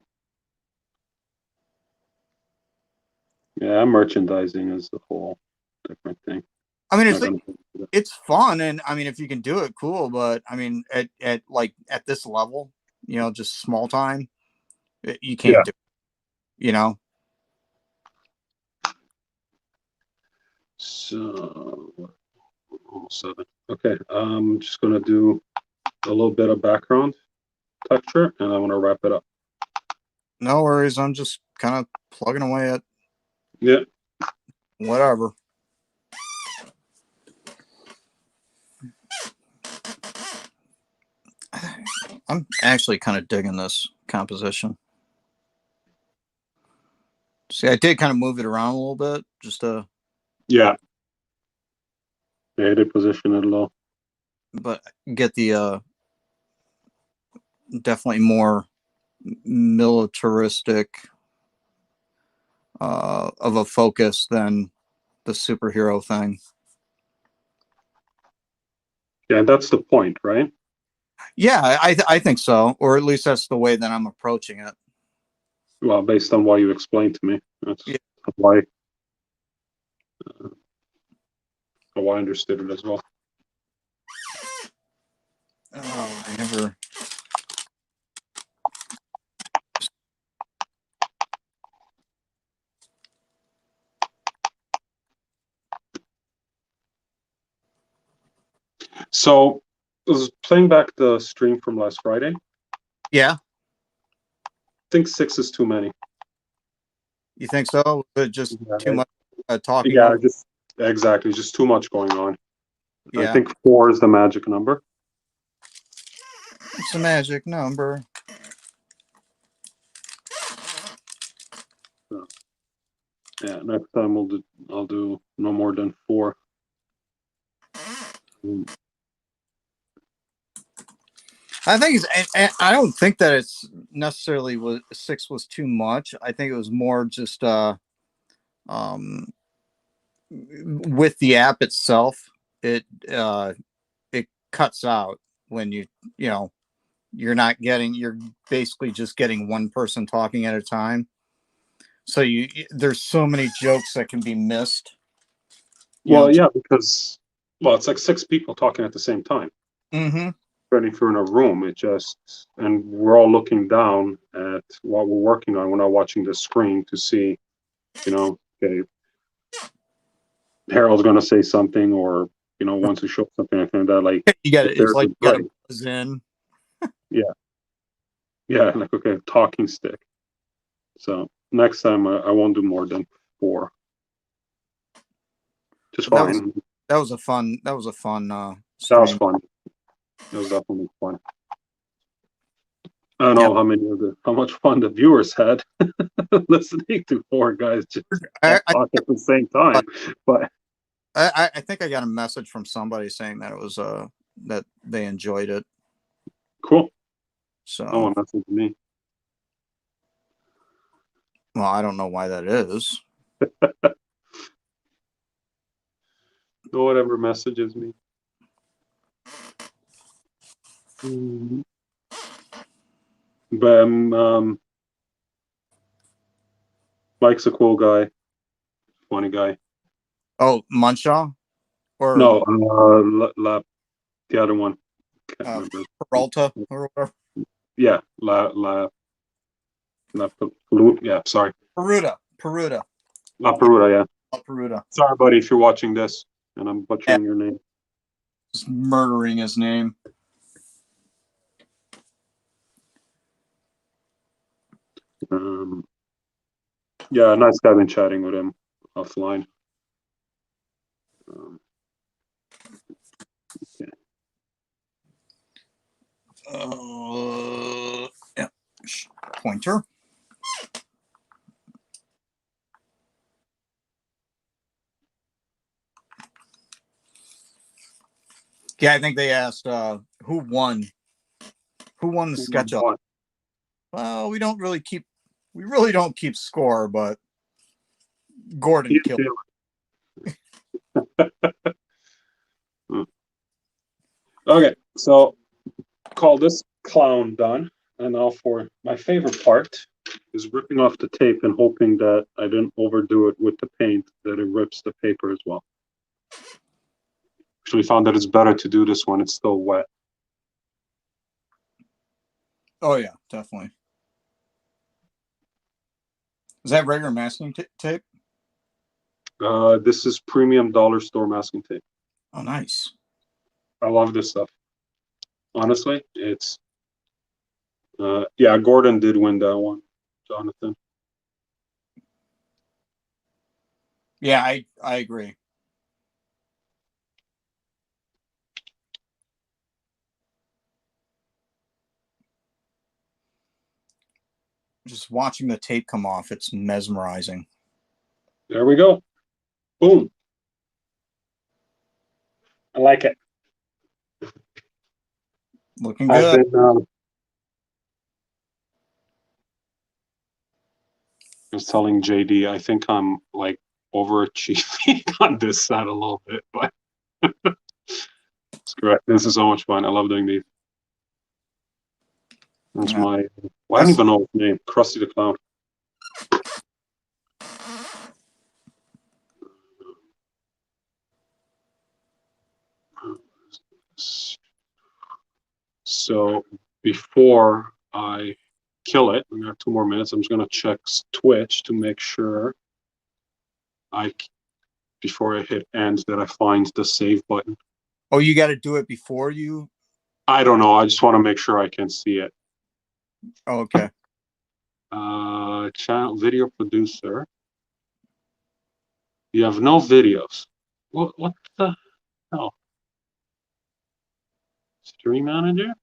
Yeah, merchandising is the whole different thing. I mean, Not gonna. it's fun, and I mean, if you can do it, cool. But I mean, at this level, just small time, you Yeah. can't do it, you know. So almost 7. Okay, I'm just gonna do a little bit of background texture, and I want to wrap it up. No worries. I'm just kind of plugging away at Yeah. whatever. I'm actually kind of digging this composition. See, I did kind of move it around a little bit, just Yeah. Yeah, they position it low. but get the definitely more militaristic of a focus than the superhero thing. Yeah, and that's the point, right? Yeah, I think so, or at least that's the way that I'm approaching it. Well, based on what you explained to me, that's Yeah. why how I understood it as well. Oh, I never. So, I was playing back the stream from last Friday. Yeah, I think 6 is too many. you think so? Was it just Yeah, too much talking yeah, over? just exactly, just too much going on. I Yeah, think 4 is the magic number. it's a magic number. So, yeah, next time I'll do no more than 4. I think I don't think that it's necessarily was 6 was too much. I think it was more just um with the app itself, it cuts out when you know you're basically just getting one person talking at a time. So there's so many jokes that can be missed. Well, yeah, because it's like 6 people talking at the same time. Mm-hmm. If you're in a room, and we're all looking down at what we're working on. We're not watching the screen to see, okay, Harold's going to say something, or once we show something, I think that like You got if it. It's there's a like you got break, to buzz in. yeah, yeah, like okay, talking stick. So next time I won't do more than 4. Just But fine. that was a fun That was stream. fun. It was definitely fun. I don't Yeah, know how much fun the viewers had listening to 4 guys just I, I talk at the same time. But I think I got a message from somebody saying that it was that they enjoyed it. cool. No So, one messaged me. well, I don't know why that is. No one ever messages me. But Mike's a cool guy, funny guy. Oh, Munshaw or No, the other one. Can't remember. Peralta or whatever. Yeah, yeah, sorry. Peruta. La Peruta, yeah. Peruta. Sorry, buddy, if you're watching this and I'm butchering your name. Just murdering his name. Yeah, nice guy. Been chatting with him offline. Okay. Yeah. Pointer. Yeah, I think they asked who won the sketch up. Well, we really don't keep score, but Gordon killed. Okay, so call this clown done. And now for my favorite part is ripping off the tape and hoping that I didn't overdo it with the paint, that it rips the paper as well. Actually found that it's better to do this when it's still wet. Oh yeah, definitely. Is that regular masking tape? This is premium dollar store masking tape. Oh, nice. I love this stuff. Honestly, it's yeah, Gordon did win that one, Jonathan. Yeah, I agree. Just watching the tape come off, it's mesmerizing. There we go. Boom. I like it. Looking good. I was telling JD, I think I'm like overachieving on this side a little bit, but it's correct. This is so much fun. I love doing these. That's my, well, I don't even know his name. Krusty the Clown. So before I kill it, we got 2 more minutes. I'm just gonna check Twitch to make sure before I hit end that I find the save button. Oh, you got to do it before you. I don't know. I just want to make sure I can see it. Oh, okay. Channel video producer. You have no videos. What the hell? Stream manager?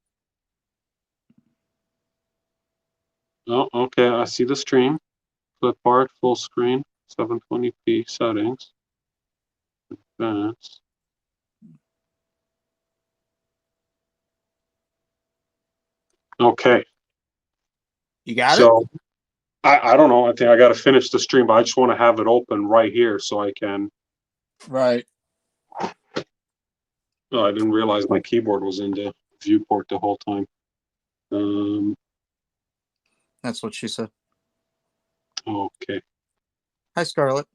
Oh, okay. I see the stream. Flip art, full screen, 720p settings. Advanced. Okay. You got it? I don't know. I think I got to finish the stream, but I just want to have it open right here so I can. Right. Oh, I didn't realize my keyboard was in the viewport the whole time. That's what she said. Okay. Hi, Scarlett.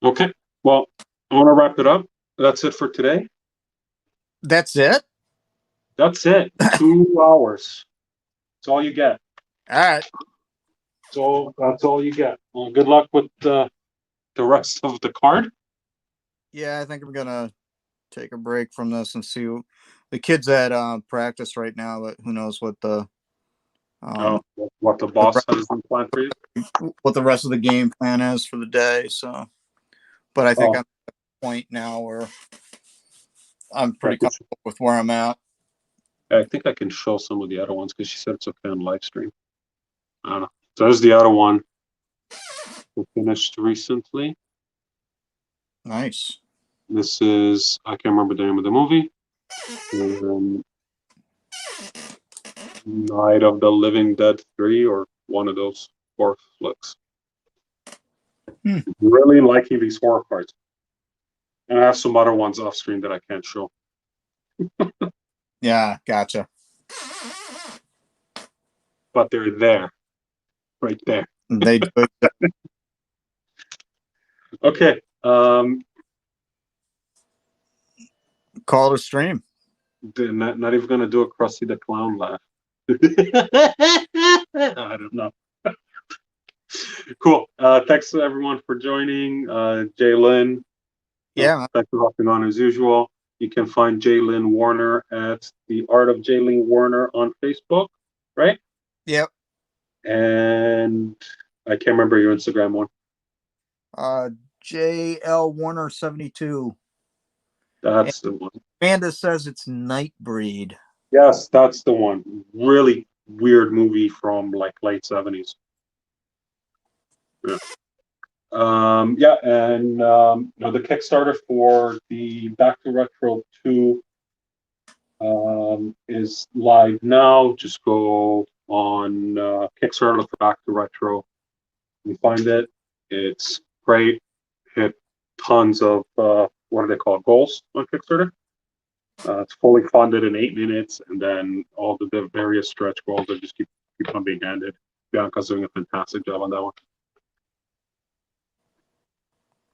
Okay. Well, I want to wrap it up. That's it for today. That's it? That's it. 2 hours. That's all you get. All right. So that's all you get. Well, good luck with the rest of the card. Yeah, I think I'm gonna take a break from this and see the kids at practice right now. But who knows what the what the boss has in plan for you? What the rest of the game plan is for the day. So, but I think I'm at a point now where I'm pretty comfortable with where I'm at. I think I can show some of the other ones because she said it's okay on live stream. I don't know. So there's the other one we finished recently. Nice. This is, I can't remember the name of the movie. Night of the Living Dead 3 or one of those 4 flicks. Really liking these horror cards. And I have some other ones off screen that I can't show. Yeah, gotcha. But they're there. Right there. They do. Okay. Call it a stream. Not even gonna do a Krusty the Clown laugh. I don't know. Cool. Thanks to everyone for joining. Jalen. Yeah. Thanks for hopping on as usual. You can find Jalen Warner at the Art of Jalen Warner on Facebook, right? Yep. And I can't remember your Instagram one. JL Warner 72. That's the one. Amanda says it's Nightbreed. Yes, that's the one. Really weird movie from like late 70s. Yeah. The Kickstarter for the Back to Retro 2 is live now. Just go on Kickstarter, look for Back to Retro. You find it. It's great. Hit tons of what do they call it, goals on Kickstarter. It's fully funded in 8 minutes, and then all the various stretch goals that just keep on being handed. Bianca's doing a fantastic job on that one.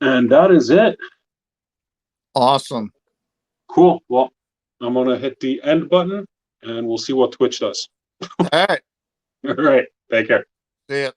And that is it. Awesome. Cool. Well, I'm going to hit the end button, and we'll see what Twitch does. All right. All right. Take care. See ya.